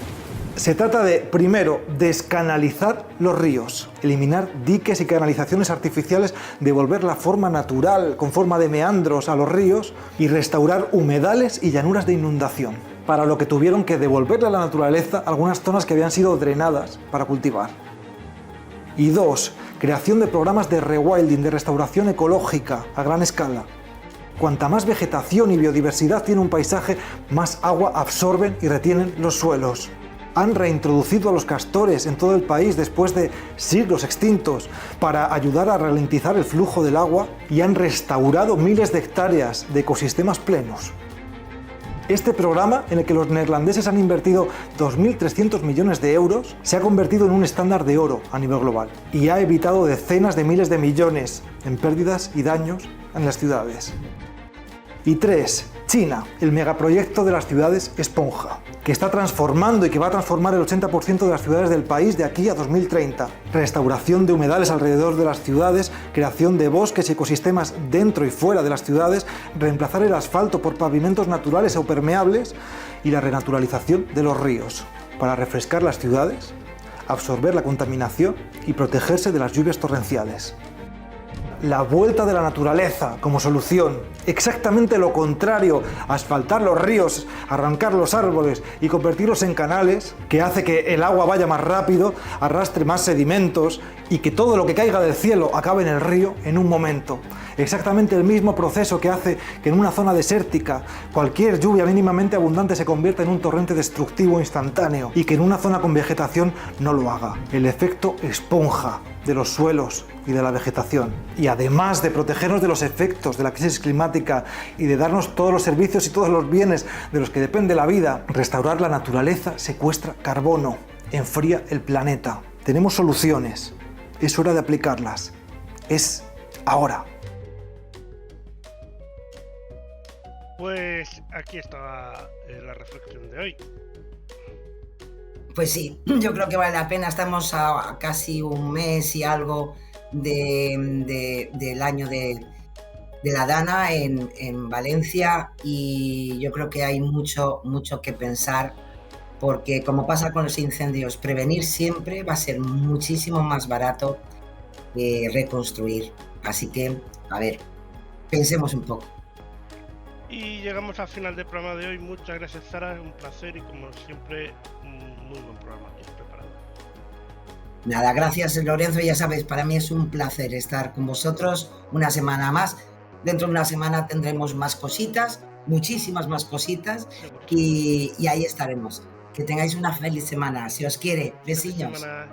Speaker 6: Se trata de, primero, descanalizar los ríos, eliminar diques y canalizaciones artificiales, devolver la forma natural, con forma de meandros, a los ríos y restaurar humedales y llanuras de inundación, para lo que tuvieron que devolverle a la naturaleza algunas zonas que habían sido drenadas para cultivar. Y 2. Creación de programas de rewilding, de restauración ecológica a gran escala. Cuanta más vegetación y biodiversidad tiene un paisaje, más agua absorben y retienen los suelos. Han reintroducido a los castores en todo el país después de siglos extintos para ayudar a ralentizar el flujo del agua y han restaurado miles de hectáreas de ecosistemas plenos. Este programa, en el que los neerlandeses han invertido 2.300 millones de euros, se ha convertido en un estándar de oro a nivel global y ha evitado decenas de miles de millones en pérdidas y daños en las ciudades. Y 3. China, el megaproyecto de las ciudades esponja, que está transformando y que va a transformar el 80% de las ciudades del país de aquí a 2030. Restauración de humedales alrededor de las ciudades, creación de bosques y ecosistemas dentro y fuera de las ciudades, reemplazar el asfalto por pavimentos naturales o permeables y la renaturalización de los ríos, para refrescar las ciudades, absorber la contaminación y protegerse de las lluvias torrenciales. La vuelta de la naturaleza como solución, exactamente lo contrario, asfaltar los ríos, arrancar los árboles y convertirlos en canales, que hace que el agua vaya más rápido, arrastre más sedimentos y que todo lo que caiga del cielo acabe en el río en un momento. Exactamente el mismo proceso que hace que en una zona desértica cualquier lluvia mínimamente abundante se convierta en un torrente destructivo instantáneo y que en una zona con vegetación no lo haga. El efecto esponja de los suelos y de la vegetación. Y además de protegernos de los efectos de la crisis climática y de darnos todos los servicios y todos los bienes de los que depende la vida, restaurar la naturaleza secuestra carbono, enfría el planeta. Tenemos soluciones, es hora de aplicarlas. Es ahora.
Speaker 2: Pues aquí está la reflexión de hoy.
Speaker 3: Pues sí, yo creo que vale la pena. Estamos a casi un mes y algo del año de la Dana en Valencia y yo creo que hay mucho que pensar porque como pasa con los incendios, prevenir siempre va a ser muchísimo más barato que reconstruir. Así que, a ver, pensemos un poco.
Speaker 2: Y llegamos al final del programa de hoy. Muchas gracias, Sara, un placer y como siempre un muy buen programa aquí preparado.
Speaker 3: Nada, gracias Lorenzo, ya sabes, para mí es un placer estar con vosotros una semana más. Dentro de una semana tendremos más cositas, muchísimas más cositas y ahí estaremos. Que tengáis una feliz semana. Si os quiere.
Speaker 2: Feliz
Speaker 3: Besillos.
Speaker 2: semana.